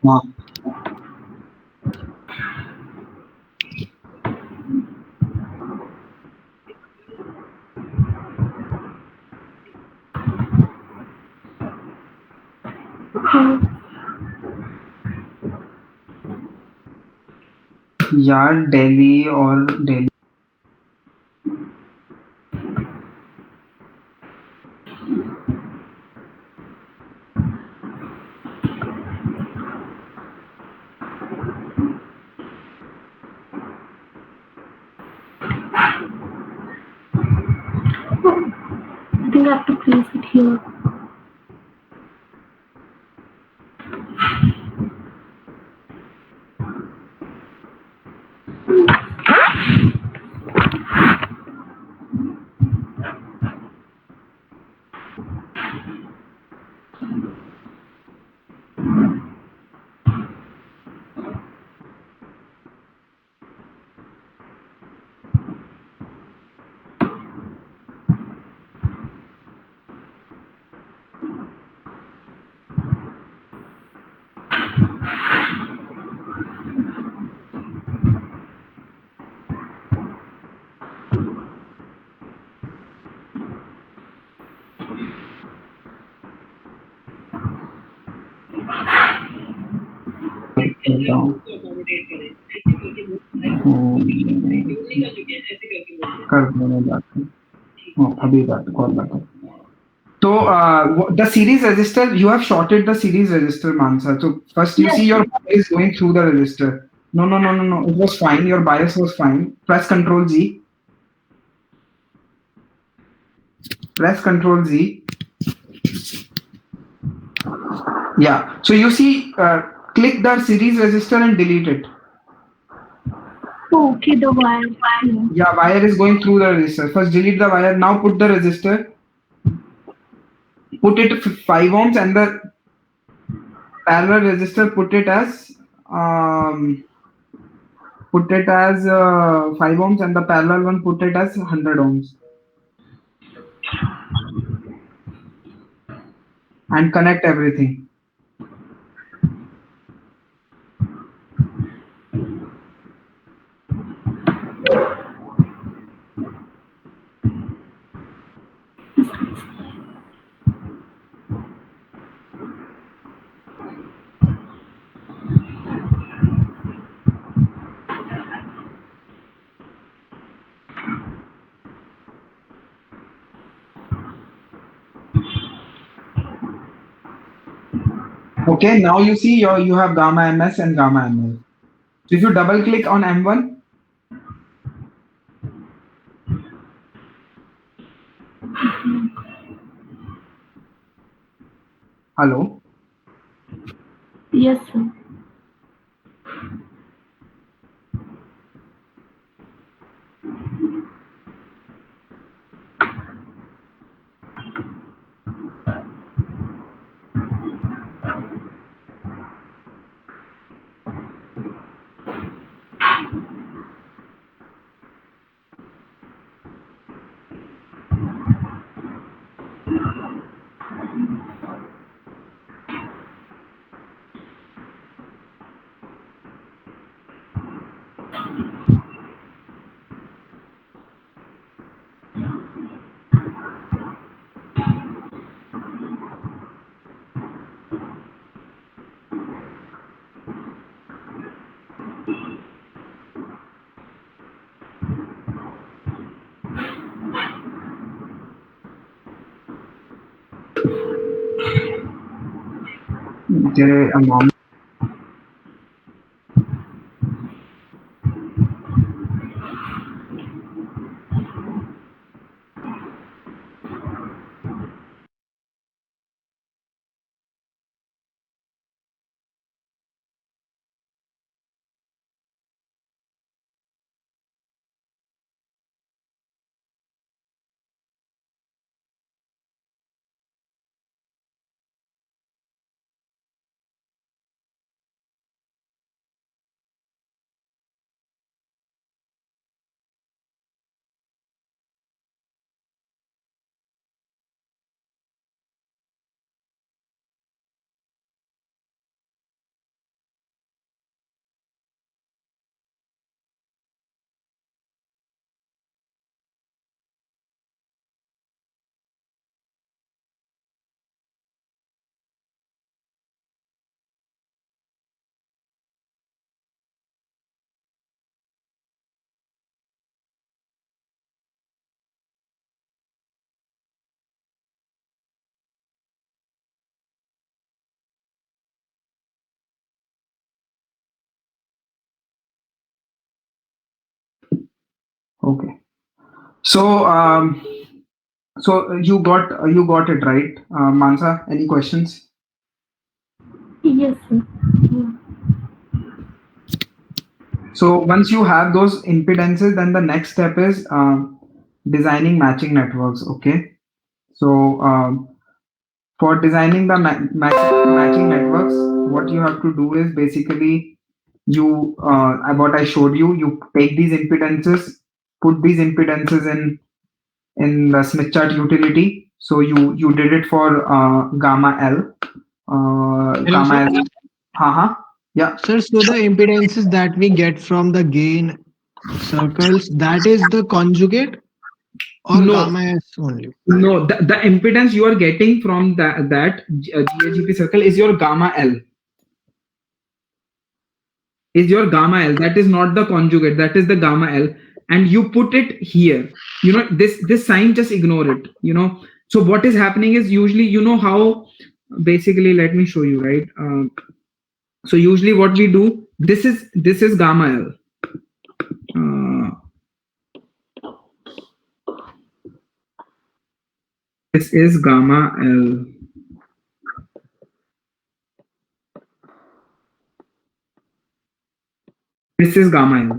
Wow. Yeah, Delhi or Delhi. I think I have to place it here. कर देना बात अभी बात call बात so the series register, you have shorted the series register, Mansa. So first you see your wire is going through the register. No, it was fine, your bias was fine. Press Ctrl Z. Press Ctrl Z. Yeah, so you see, click the series register and delete it. Okay, the wire. Yeah, wire is going through the resistor. First delete the wire. Now put the resistor. Put it 5 ohms and the parallel resistor put it as 5 ohms and the parallel one put it as 100 ohms. And connect everything. Okay, now you see you have gamma ms and gamma ml. So if you double click on M1, hello. Yes, sir. Okay, a moment. Okay. So you got it right, Mansa. Any questions? Yes, sir. Yeah. So once you have those impedances, then the next step is designing matching networks. Okay. So for designing the matching networks, what you have to do is basically what I showed you. You take these impedances, put these impedances in the Smith chart utility. So you did it for gamma L. Hello, Gamma sir. L. Uh-huh. Yeah. Sir, so the impedances that we get from the gain circles, that is the conjugate or No, gamma S only? no. The impedance you are getting from that GAGP circle is your gamma L. is your gamma L. That is not the conjugate. That is the gamma L, and you put it here. This sign, just ignore it. So what is happening is, usually, how, basically, let me show you, right? So usually what we do, this is gamma L. This is gamma L. This is gamma L.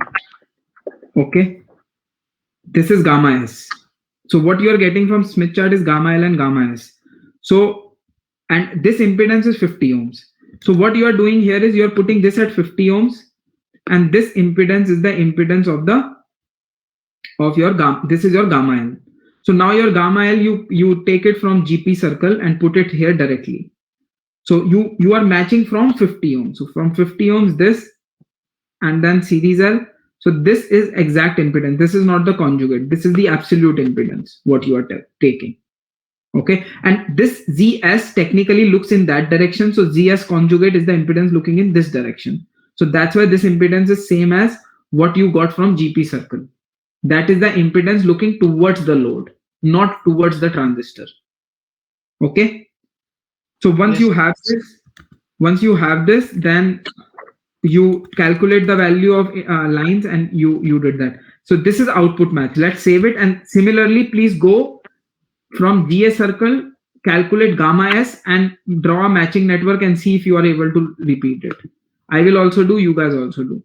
Okay. This is gamma S. So what you are getting from Smith chart is gamma L and gamma S. So, and this impedance is 50 ohms. So what you are doing here is you are putting this at 50 ohms, and this impedance is the impedance of your gamma. This is your gamma L. So now your gamma L, you take it from GP circle and put it here directly. So you are matching from 50 ohms. So from 50 ohms this, and then series L. So this is exact impedance. This is not the conjugate. This is the absolute impedance, what you are taking. Okay. And this ZS technically looks in that direction. So ZS conjugate is the impedance looking in this direction. So that's why this impedance is same as what you got from GP circle. That is the impedance looking towards the load, not towards the transistor. Okay. So once Yes. you have this, then you calculate the value of lines, and you did that. So this is output match. Let's save it, and similarly, please go from GA circle, calculate gamma S, and draw a matching network and see if you are able to repeat it. I will also do, you guys also do.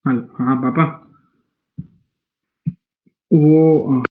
हाँ पापा, वो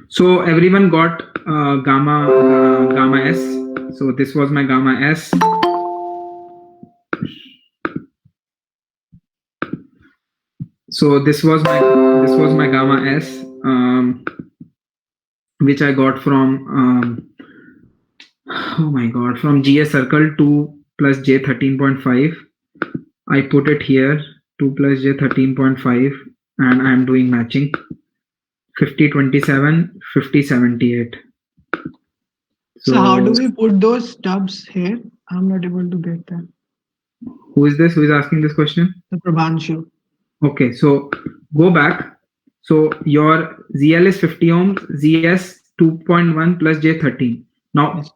So everyone got gamma S. So this was my gamma S. So this was my gamma S, which I got from oh my god, from GA circle 2 plus J 13.5. I put it here 2 plus J 13.5, and I am doing matching 50 27 50 78. So how do we put those stubs here? I'm not able to get that. Who is this? Who is asking this question? The Prabhanshu. Okay, so go back. So your ZL is 50 ohms, ZS 2.1 plus J13. Now Yes.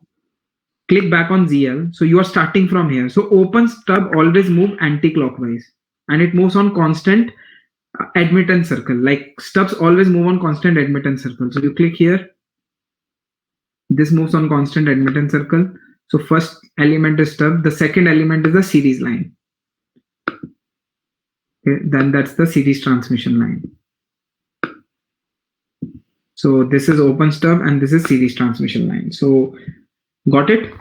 click back on ZL. So you are starting from here. So open stub always move anti-clockwise, and it moves on constant admittance circle. Like stubs always move on constant admittance circle. So you click here. This moves on constant admittance circle. So first element is stub. The second element is the series line. Okay, then that's the series transmission line. So this is open stub and this is series transmission line. So got it?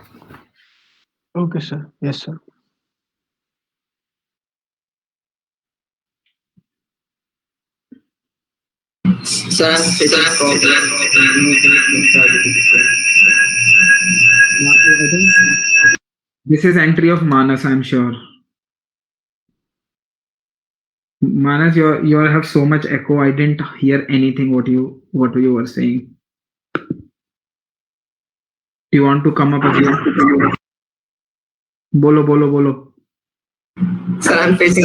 Okay, sir. Yes, sir. This is entry of Manas, I'm sure. Manas, you have so much echo. I didn't hear anything what you were saying. Do you want to come up again? Bolo, bolo, bolo. Sir, I'm facing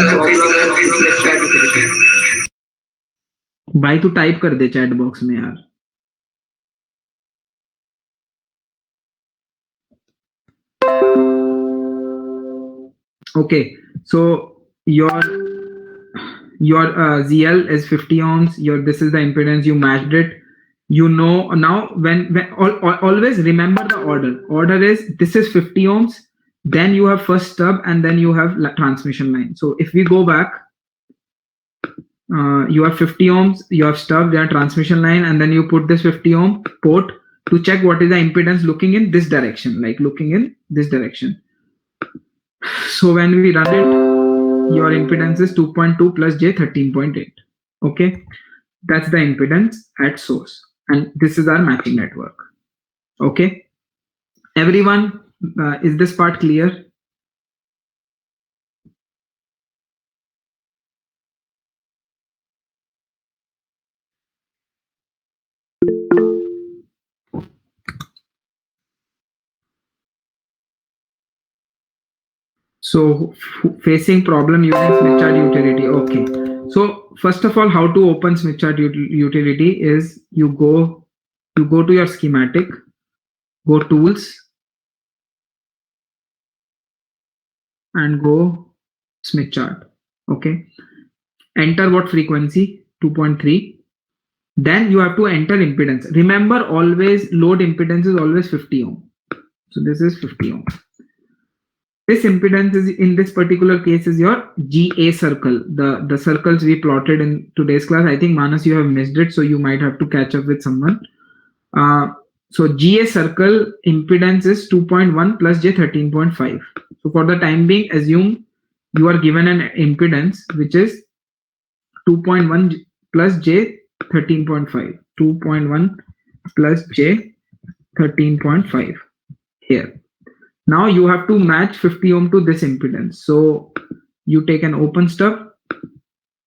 भाई तू type कर दे chat box में यार. Okay, so your ZL is 50 ohms. This is the impedance. You matched it. You know now when always remember the order. Order is this is 50 ohms. Then you have first stub and then you have transmission line. So if we go back, you have 50 ohms, you have stub, then transmission line, and then you put this 50 ohm port to check what is the impedance looking in this direction, like looking in this direction. So when we run it, your impedance is 2.2 plus J 13.8. Okay, that's the impedance at source, and this is our matching network. Okay, everyone, is this part clear? So facing problem using Smith chart utility. Okay. So first of all, how to open Smith chart utility is you go to your schematic, go tools, and go Smith chart. Okay. Enter what frequency? 2.3. Then you have to enter impedance. Remember, always load impedance is always 50 ohm. So this is 50 ohm. This impedance is in this particular case is your GA circle. The circles we plotted in today's class. I think Manas, you have missed it, so you might have to catch up with someone. So GA circle impedance is 2.1 plus J 13.5. So for the time being, assume you are given an impedance which is 2.1 plus J 13.5. 2.1 plus J 13.5 here. Now you have to match 50 ohm to this impedance. So you take an open stub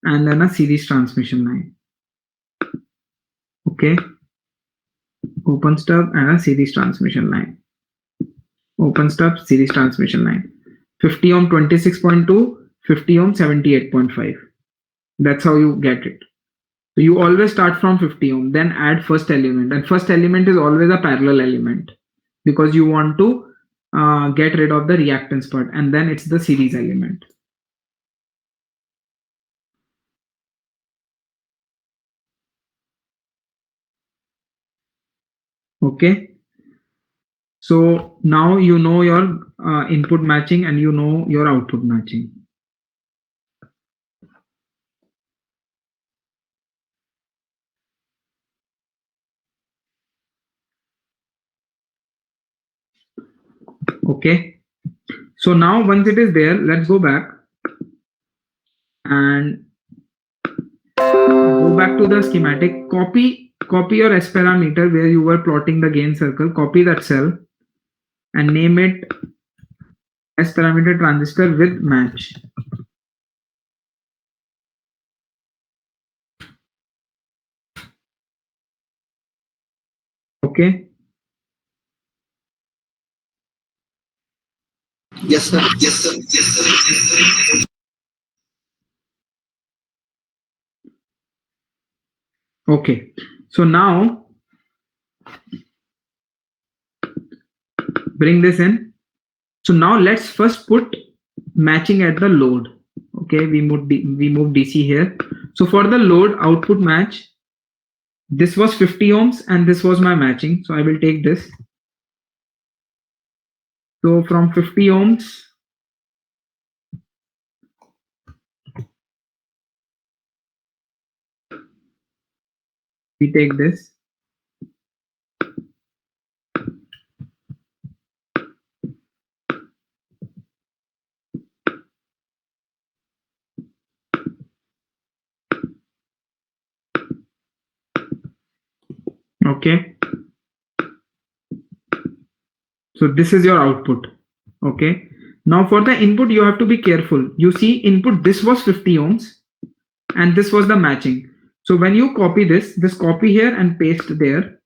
and then a series transmission line. Okay. Open stub and a series transmission line. Open stub, series transmission line. 50 ohm 26.2, 50 ohm 78.5. That's how you get it. So you always start from 50 ohm, then add first element. And first element is always a parallel element because you want to get rid of the reactance part, and then it's the series element. Okay, so now you know your input matching and you know your output matching. Okay. So now once it is there, let's go back and go back to the schematic. Copy your S parameter where you were plotting the gain circle. Copy that cell and name it S parameter transistor with match. Okay. Yes, sir. Yes, sir. Yes, sir. Yes, sir. Okay. So now bring this in. So now let's first put matching at the load. Okay, we move DC here. So for the load output match, this was 50 ohms and this was my matching. So I will take this. So from 50 ohms, we take this. Okay. So this is your output. Okay. Now for the input, you have to be careful. You see input, this was 50 ohms and this was the matching. So when you copy this copy here and paste there.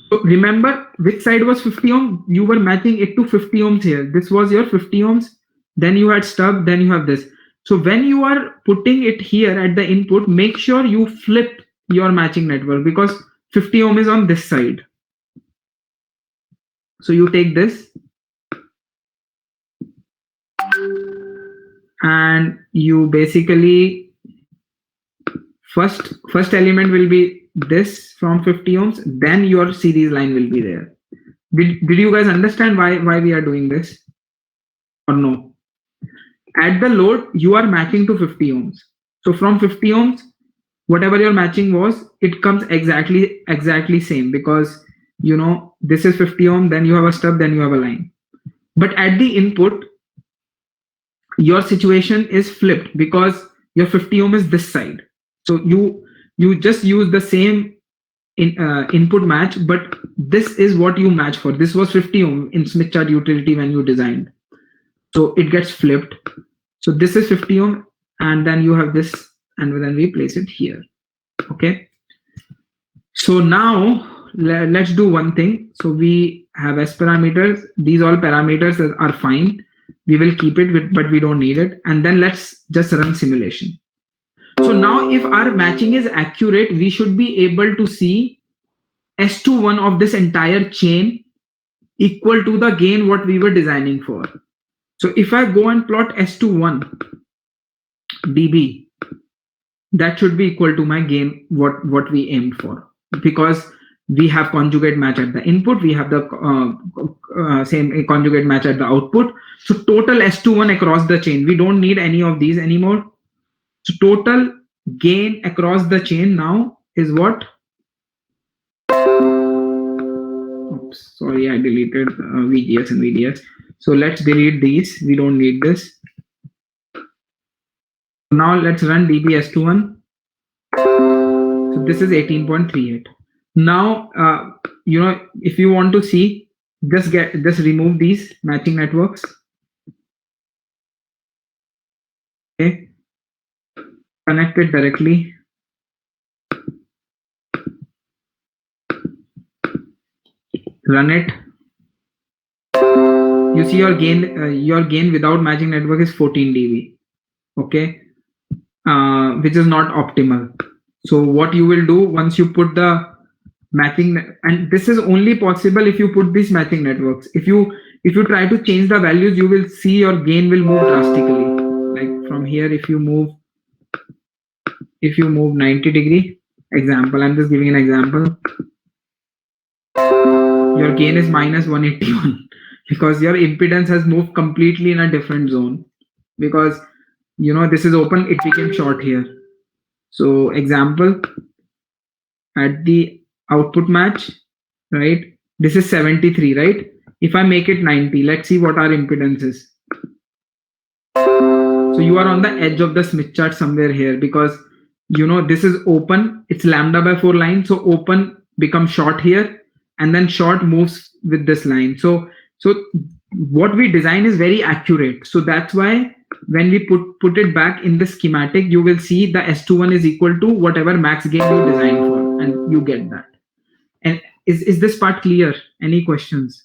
So remember which side was 50 ohm? You were matching it to 50 ohms here. This was your 50 ohms. Then you had stub, then you have this. So when you are putting it here at the input, make sure you flip your matching network because 50 ohm is on this side. So you take this and you basically first element will be this from 50 ohms, then your series line will be there. Did you guys understand why we are doing this or no? At the load, you are matching to 50 ohms. So from 50 ohms, whatever your matching was, it comes exactly same because you know this is 50 ohm, then you have a stub, then you have a line. But at the input, your situation is flipped because your 50 ohm is this side. So you just use the same input match, but this is what you match for. This was 50 ohm in Smith chart utility when you designed. So it gets flipped. So this is 50 ohm and then you have this and then we place it here. Okay. So now let's do one thing. So we have S parameters. These all parameters are fine. We will keep it, but we don't need it. And then let's just run simulation. So now if our matching is accurate, we should be able to see S21 of this entire chain equal to the gain what we were designing for. So if I go and plot S21 dB, that should be equal to my gain what we aimed for, because we have conjugate match at the input, we have the same conjugate match at the output. So total S21 across the chain, we don't need any of these anymore. So total gain across the chain now is what? Oops, sorry, I deleted VGS and VDS. So let's delete these. We don't need this. Now let's run dbs21. So this is 18.38. Now, you know, if you want to see, just remove these matching networks. Okay. Connect it directly. Run it. You see your gain without matching network is 14 dB. Okay. Which is not optimal. So what you will do once you put the matching, and this is only possible if you put these matching networks. If you try to change the values, you will see your gain will move drastically. Like from here, if you move 90 degree, example, I'm just giving an example. Your gain is minus 181 because your impedance has moved completely in a different zone, because you know this is open, it became short here. So example, at the output match, right, this is 73, right? If I make it 90, let's see what our impedance is. So you are on the edge of the Smith chart somewhere here, because this is open, it's lambda by 4 line, so open becomes short here, and then short moves with this line. So what we design is very accurate. So that's why when we put it back in the schematic, you will see the S21 is equal to whatever max gain you designed for, and you get that. And is this part clear? Any questions?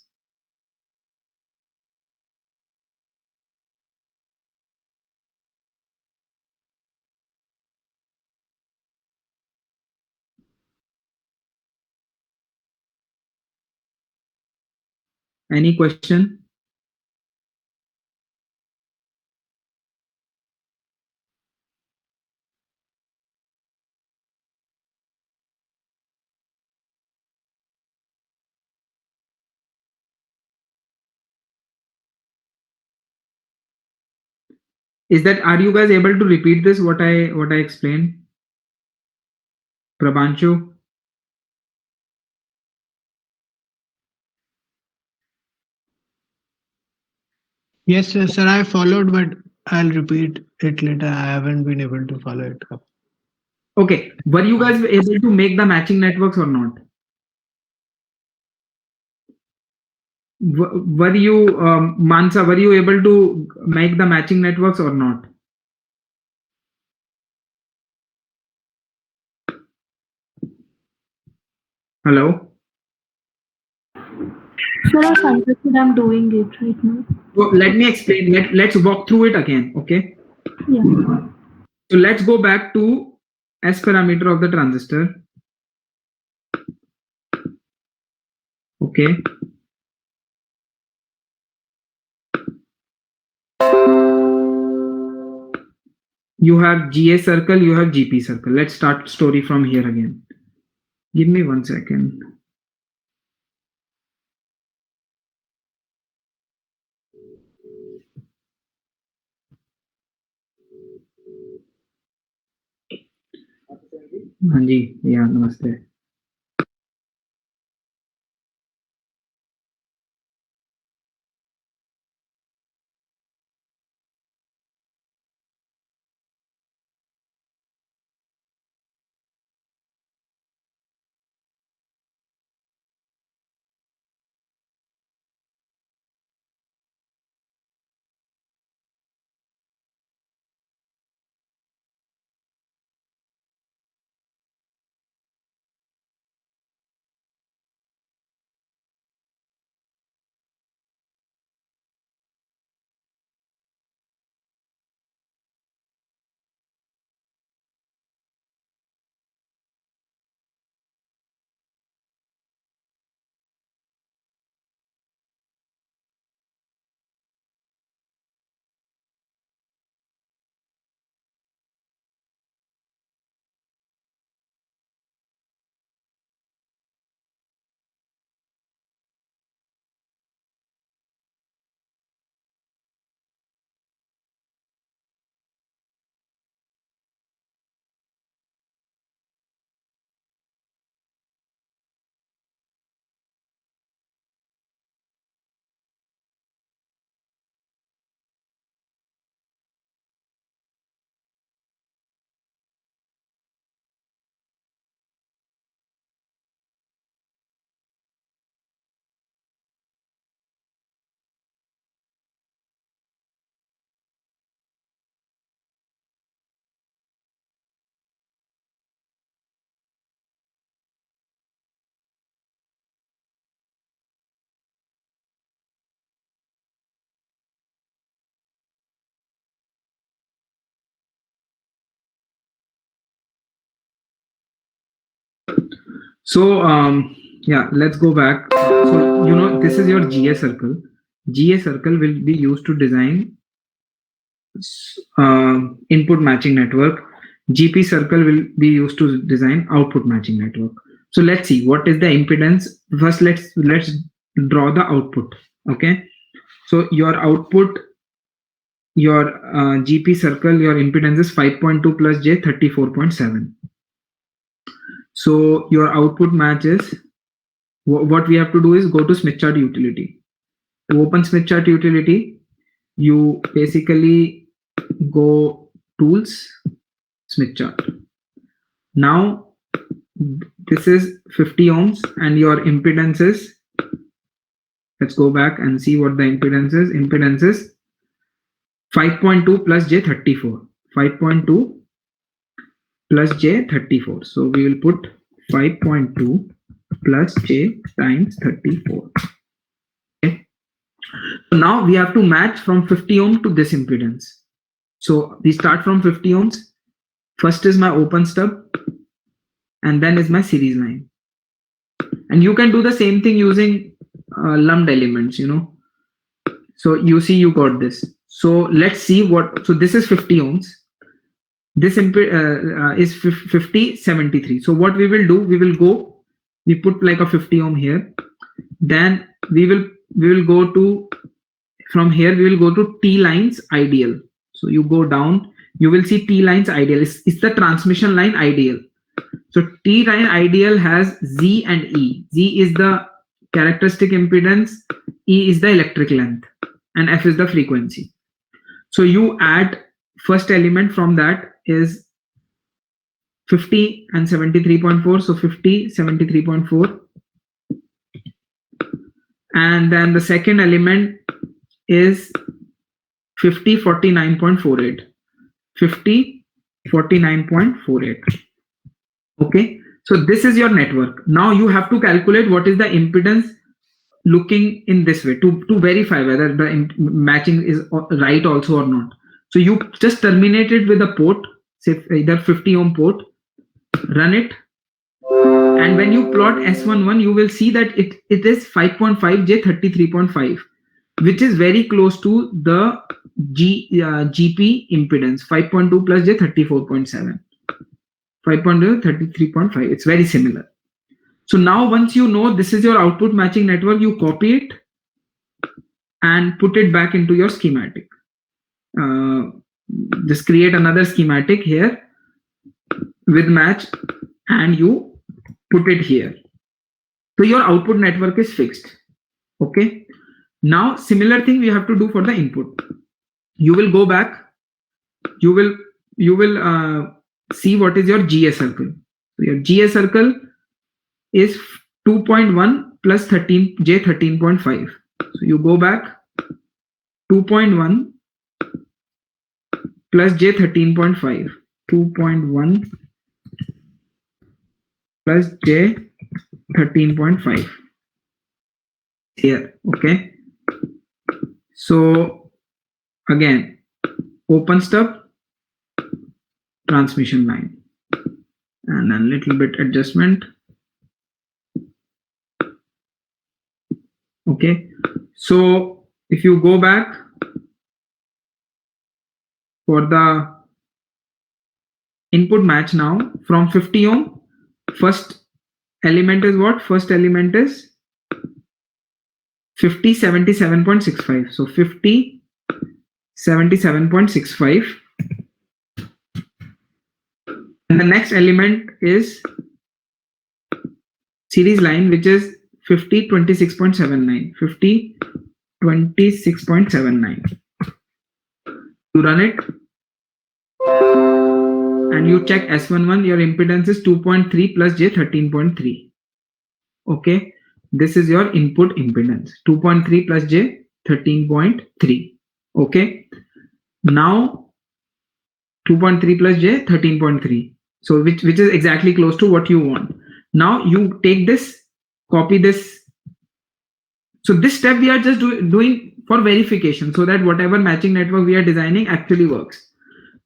Any question? Are you guys able to repeat this, what I explained? Prabhanshu? Yes, sir, I followed, but I'll repeat it later. I haven't been able to follow it up. Okay, were you guys able to make the matching networks or not? Were you, Mansa, were you able to make the matching networks or not? Hello? Sir, I understood. I'm doing it right now. So let me explain. Let's walk through it again, okay? Yeah. So let's go back to S parameter of the transistor. Okay. You have GA circle, you have GP circle. Let's start story from here again. Give me 1 second. हाँ जी, या नमस्ते. So yeah, let's go back. So this is your GA circle. GA circle will be used to design input matching network. GP circle will be used to design output matching network. So let's see what is the impedance. First, let's draw the output. Okay, so your output, your GP circle, your impedance is 5.2 plus J 34.7. So your output matches. What we have to do is go to Smith chart utility. To open Smith chart utility, you basically go tools, Smith chart. Now this is 50 ohms and your impedance is, let's go back and see what the impedance is. Impedance is 5.2 plus J34. 5.2 plus J34. So we will put 5.2 plus J times 34. Okay. So now we have to match from 50 ohm to this impedance. So we start from 50 ohms. First is my open stub and then is my series line. And you can do the same thing using lumped elements, you know. So you see you got this. So let's see what, so this is 50 ohms. This is 50, 73. So what we will do, we put like a 50 ohm here. Then we will go to, from here we will go to T lines ideal. So you go down, you will see T lines ideal. It's the transmission line ideal. So T line ideal has Z and E. Z is the characteristic impedance, E is the electric length, and F is the frequency. So you add first element from that is 50 and 73.4. So 50, 73.4. And then the second element is 50, 49.48. 50, 49.48. Okay. So this is your network. Now you have to calculate what is the impedance looking in this way to verify whether the matching is right also or not. So you just terminate it with a port, say either 50 ohm port, run it, and when you plot S11, you will see that it is 5.5 J33.5, which is very close to the GP impedance, 5.2 plus J34.7. 5.2, 33.5. It's very similar. So now once you know this is your output matching network, you copy it and put it back into your schematic. Just create another schematic here with match and you put it here. So your output network is fixed. Okay. Now similar thing we have to do for the input. You will go back. You will see what is your GA circle. So your GA circle is 2.1 plus 13 J13.5. So you go back 2.1 plus J13.5. 2.1 plus J13.5 here. Okay. So again, open stub, transmission line, and then little bit adjustment. Okay. So if you go back for the input match now from 50 ohm, first element is what? First element is 50, 77.65. So 50, 77.65. And the next element is series line, which is 50, 26.79. 50, 26.79. You run it and you check S11, your impedance is 2.3 plus J13.3. Okay. This is your input impedance, 2.3 plus J13.3. Okay. Now 2.3 plus J13.3. So which is exactly close to what you want. Now you take this, copy this. So this step we are just doing for verification so that whatever matching network we are designing actually works.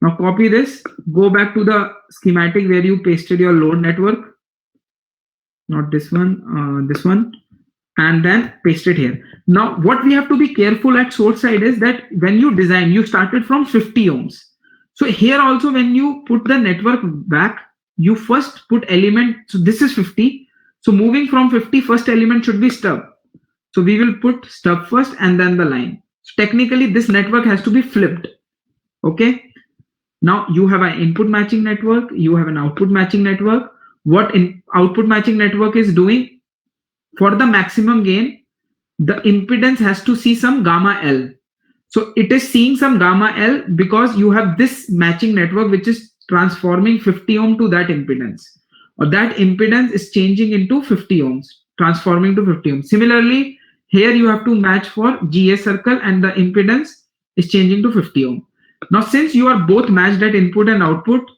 Now copy this, go back to the schematic where you pasted your load network. Not this one, this one, and then paste it here. Now what we have to be careful at source side is that when you design, you started from 50 ohms. So here also when you put the network back, you first put element. So this is 50. So moving from 50, first element should be stub. So we will put stub first and then the line. So technically this network has to be flipped. Okay. Now you have an input matching network. You have an output matching network. What in output matching network is doing for the maximum gain, the impedance has to see some gamma L. So it is seeing some gamma L because you have this matching network which is transforming 50 ohm to that impedance, or that impedance is changing into 50 ohms, transforming to 50 ohms. Similarly, here you have to match for GA circle and the impedance is changing to 50 ohm. Now, since you are both matched at input and output,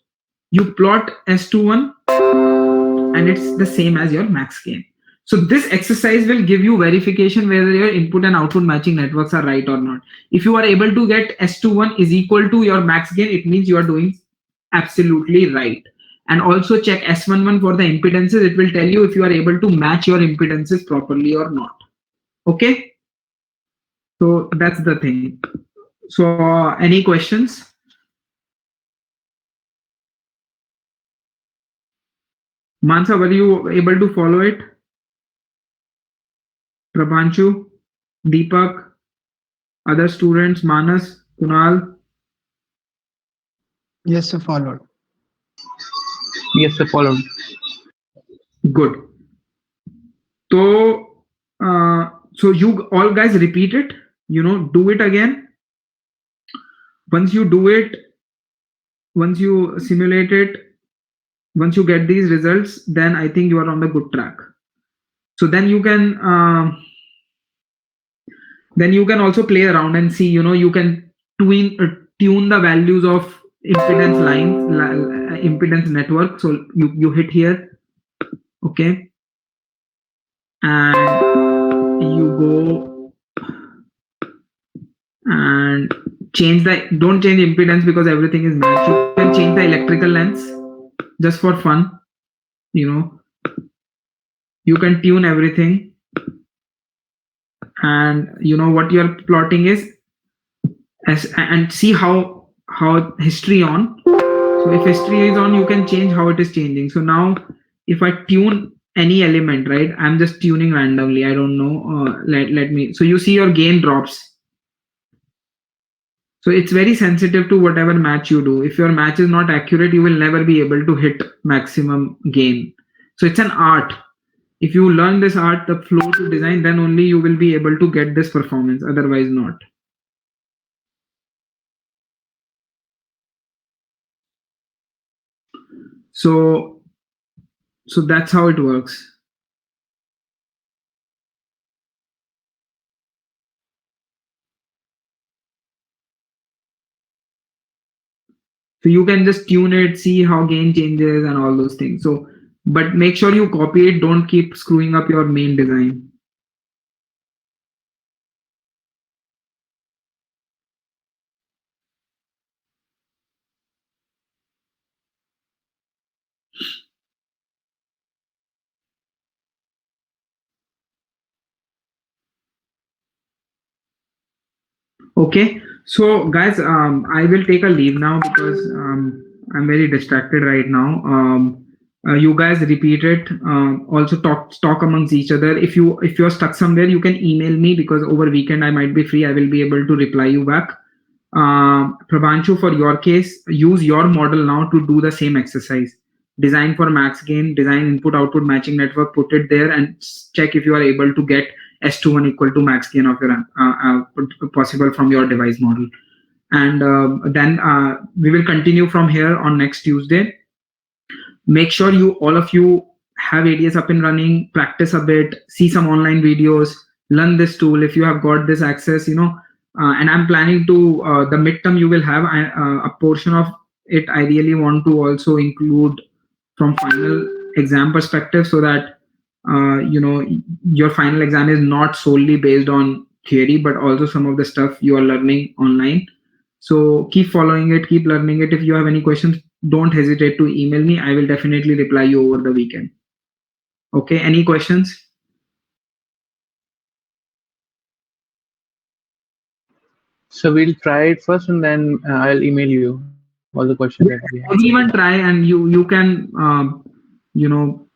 you plot S21 and it's the same as your max gain. So this exercise will give you verification whether your input and output matching networks are right or not. If you are able to get S21 is equal to your max gain, it means you are doing absolutely right. And also check S11 for the impedances. It will tell you if you are able to match your impedances properly or not. Okay. So that's the thing. So any questions? Mansa, were you able to follow it? Prabhanshu, Deepak, other students, Manas, Kunal? Yes, sir, followed. Yes, sir. Followed. Good. So you all guys repeat it, do it again. Once you do it, once you simulate it, once you get these results, then I think you are on the good track. So then you can also play around and see, you can tune the values of impedance lines, impedance network. So you hit here, okay, and you go and don't change impedance because everything is matched. You can change the electrical lengths just for fun, you can tune everything, and what you're plotting is and see how history on. So if history is on, you can change how it is changing. So now if I tune any element, right, I'm just tuning randomly, I don't know, let me, so you see your gain drops. So it's very sensitive to whatever match you do. If your match is not accurate, you will never be able to hit maximum gain. So it's an art. If you learn this art, the flow to design, then only you will be able to get this performance, otherwise not. So that's how it works. So you can just tune it, see how gain changes and all those things. So, but make sure you copy it. Don't keep screwing up your main design. Okay. So guys, I will take a leave now because I'm very distracted right now. You guys repeat it. Also talk amongst each other. If you're stuck somewhere, you can email me because over weekend I might be free. I will be able to reply you back. Prabhanshu, for your case, use your model now to do the same exercise. Design for max gain, design input-output matching network, put it there and check if you are able to get S21 equal to max gain of your possible from your device model. And then we will continue from here on next Tuesday. Make sure all of you have ADS up and running, practice a bit, see some online videos, learn this tool if you have got this access, and I'm planning to, the midterm you will have a portion of it. I really want to also include from final exam perspective so that, your final exam is not solely based on theory, but also some of the stuff you are learning online. So keep following it, keep learning it. If you have any questions, don't hesitate to email me. I will definitely reply you over the weekend. Okay, any questions? So we'll try it first and then I'll email you all the questions that we have. Even try, and you can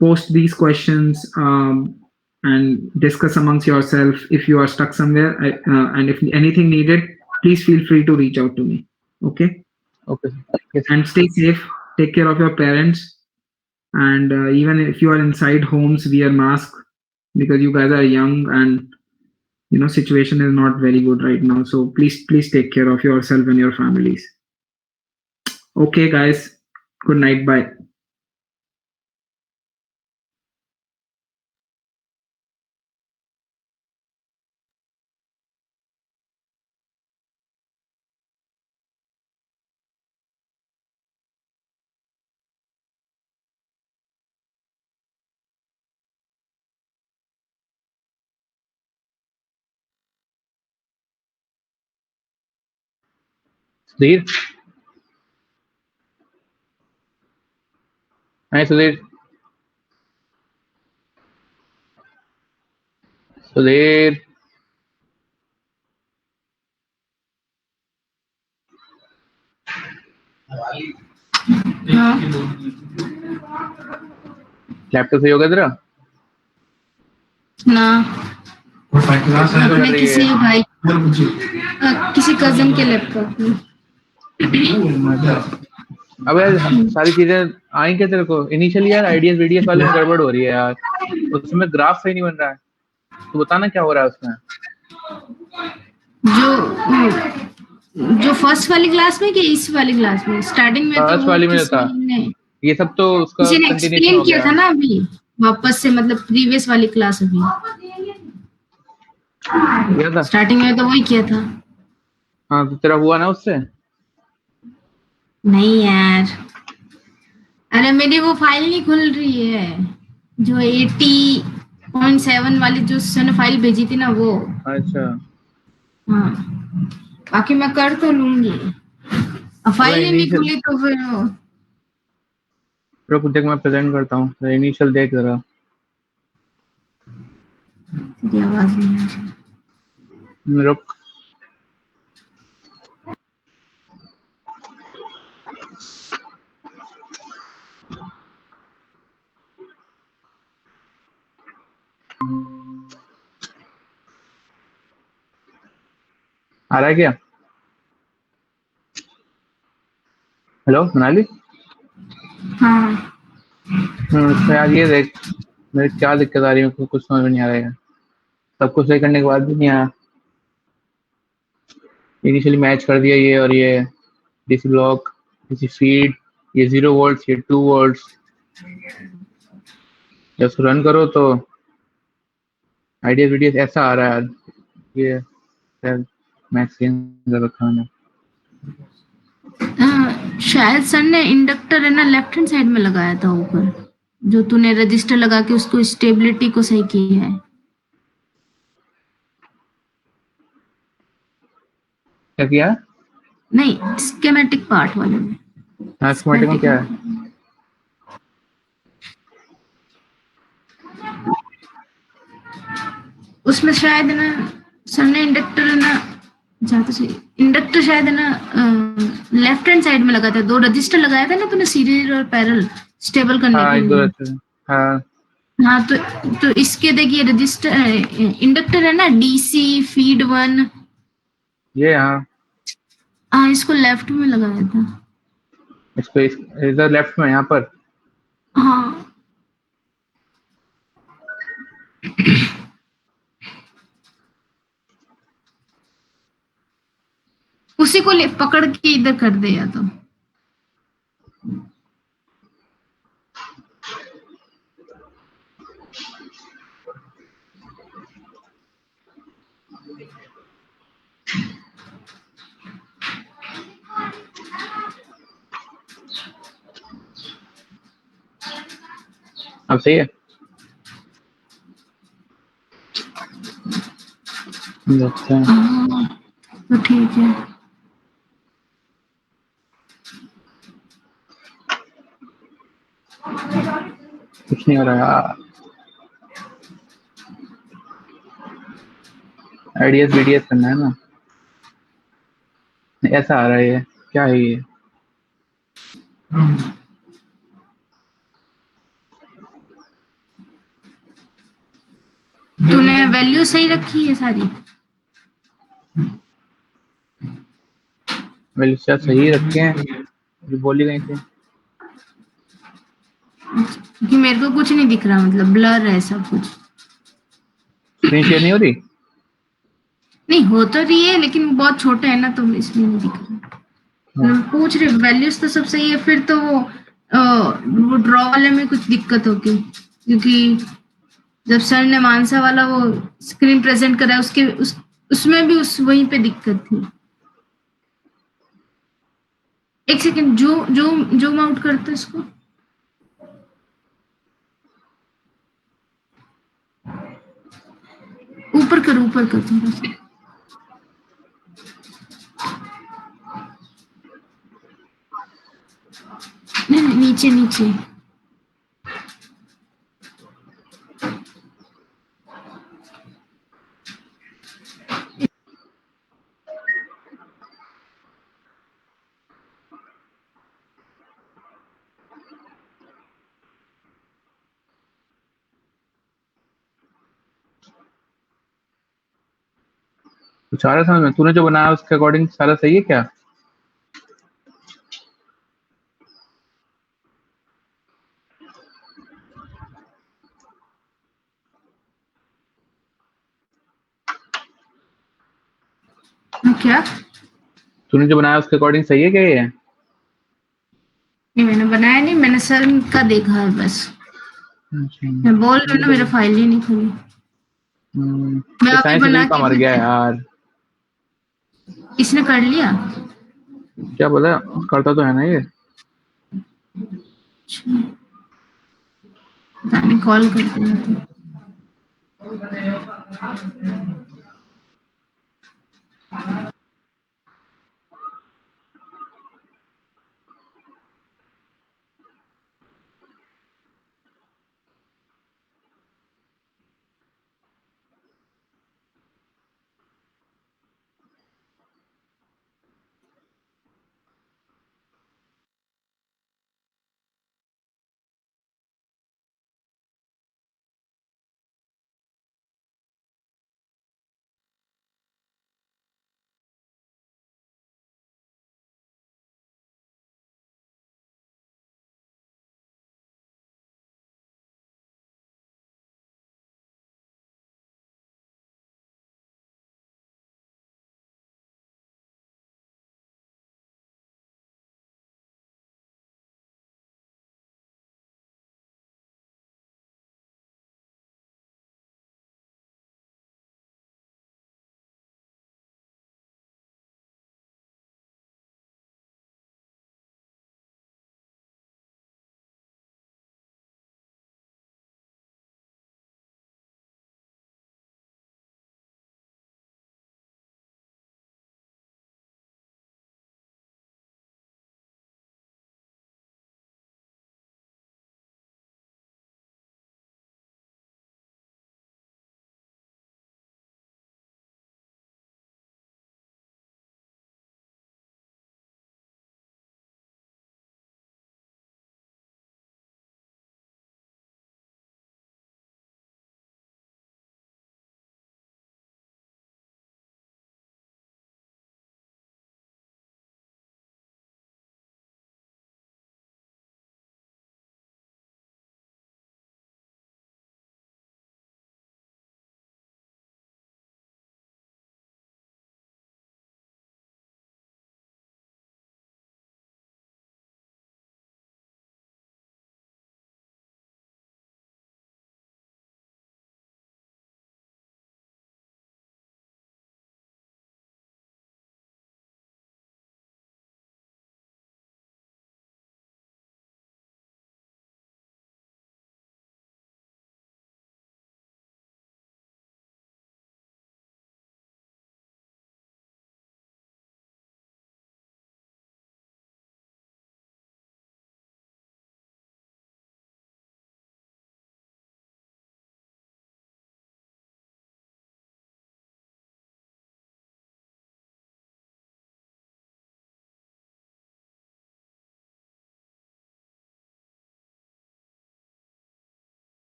post these questions and discuss amongst yourself if you are stuck somewhere, and if anything needed, please feel free to reach out to me. Okay. Okay. Yes. And stay safe, take care of your parents, and even if you are inside homes, wear mask because you guys are young and situation is not very good right now. So please take care of yourself and your families. Okay, guys. Good night. Bye. Sudhir? Hi, Sudhir. Sudhir. Laptop सही होगा तेरा? ना अपने रही किसी है। भाई किसी कजन के लैपटॉप में। अब यार सारी चीजें आई क्या तेरे को? इनिशियली यार आइडियस वीडियस वाले में गड़बड़ हो रही है यार, उसमें ग्राफ सही नहीं बन रहा है। तो बताना क्या हो रहा है उसमें? जो फर्स्ट वाली क्लास में कि इस वाली क्लास में? स्टार्टिंग में तो फर्स्ट वो वाली में था, ये सब तो उसका किसी ने कंटिन्यूशन एक्सप्लेन हो किया गया। था ना अभी वापस से, मतलब प्रीवियस वाली क्लास अभी किया था? स्टार्टिंग में तो वही किया था। हाँ तो तेरा हुआ ना उससे? नहीं यार, अरे मेरी वो फाइल नहीं खुल रही है जो 80.7 वाली जो उसने फाइल भेजी थी ना वो। अच्छा हाँ, बाकी मैं कर तो लूंगी, अब फाइल ही नहीं इनिशियल, खुली तो फिर रुक देख मैं प्रेजेंट करता हूँ, इनिशियल देख जरा। तेरी आवाज नहीं आ रही। रुक आ रहा है क्या? हेलो मनाली? हाँ इसमें यार ये देख मेरे क्या दिक्कत आ रही है, कुछ समझ में नहीं आ रहा है। सब कुछ सही करने के बाद भी नहीं आया। इनिशियली मैच कर दिया ये और ये, डीसी ब्लॉक, डीसी फीड, ये 0 वोल्ट्स, ये 2 वोल्ट्स। जब उसको रन करो तो आइडिया वीडियो ऐसा आ रहा है यार। ये मैक्स कर रखा है। शायद सर ने इंडक्टर है ना लेफ्ट हैंड साइड में लगाया था ऊपर, जो तूने रजिस्टर लगा के उसको स्टेबिलिटी को सही किया है। क्या किया? नहीं, स्कीमेटिक पार्ट वाले में। स्कीमेटिक में क्या है? उसमें शायद है ना सर ने इंडक्टर है ना, जहाँ तो सही इंडक्टर शायद है ना लेफ्ट हैंड साइड में लगाया था। 2 रजिस्टर लगाया था ना तूने सीरीज और पैरेलल स्टेबल करने हाँ के एक दो लिए। रहते हैं। हाँ हाँ तो इसके देखिए रजिस्टर इंडक्टर है ना डीसी फीड 1। ये हाँ हाँ, इसको लेफ्ट में लगाया था। इसको इधर लेफ्ट में यहाँ पर। हाँ उसी को ले पकड़ के इधर कर दे या तो। अब सही है। देखते हैं। हाँ, तो ठीक है। कुछ नहीं हो रहा यार। आइडियस वीडियस करना है ना, ऐसा आ रहा है। ये क्या है ये? तूने वैल्यू सही रखी है सारी? वैल्यू शायद सही रखे हैं, जो बोली गई थी। क्योंकि मेरे को कुछ नहीं दिख रहा, मतलब ब्लर है सब कुछ। स्क्रीन शेयर नहीं हो रही? नहीं हो तो रही है लेकिन बहुत छोटे है ना तो इसलिए नहीं दिख रहा। हाँ। पूछ रहे वैल्यूज तो सब सही है, फिर तो वो ड्रॉ वाले में कुछ दिक्कत होगी, क्योंकि जब सर ने मानसा वाला वो स्क्रीन प्रेजेंट करा उसके उसमें भी वहीं पे दिक्कत थी। एक सेकंड, जूम आउट करते इसको। ऊपर कर थोड़ा सा। नहीं, नीचे नीचे। तो सारा समझ में तूने जो बनाया उसके अकॉर्डिंग सारा सही है क्या? क्या? तूने जो बनाया उसके अकॉर्डिंग सही है क्या ये? नहीं मैंने बनाया नहीं, मैंने सर का देखा है बस। मैं बोल रही हूँ ना, मेरा फाइल ही नहीं खुली। मैं अभी साइंस बना का के मर गया यार। इसने कर लिया। क्या बोला, करता तो है ना ये। पता नहीं, कॉल करते हैं।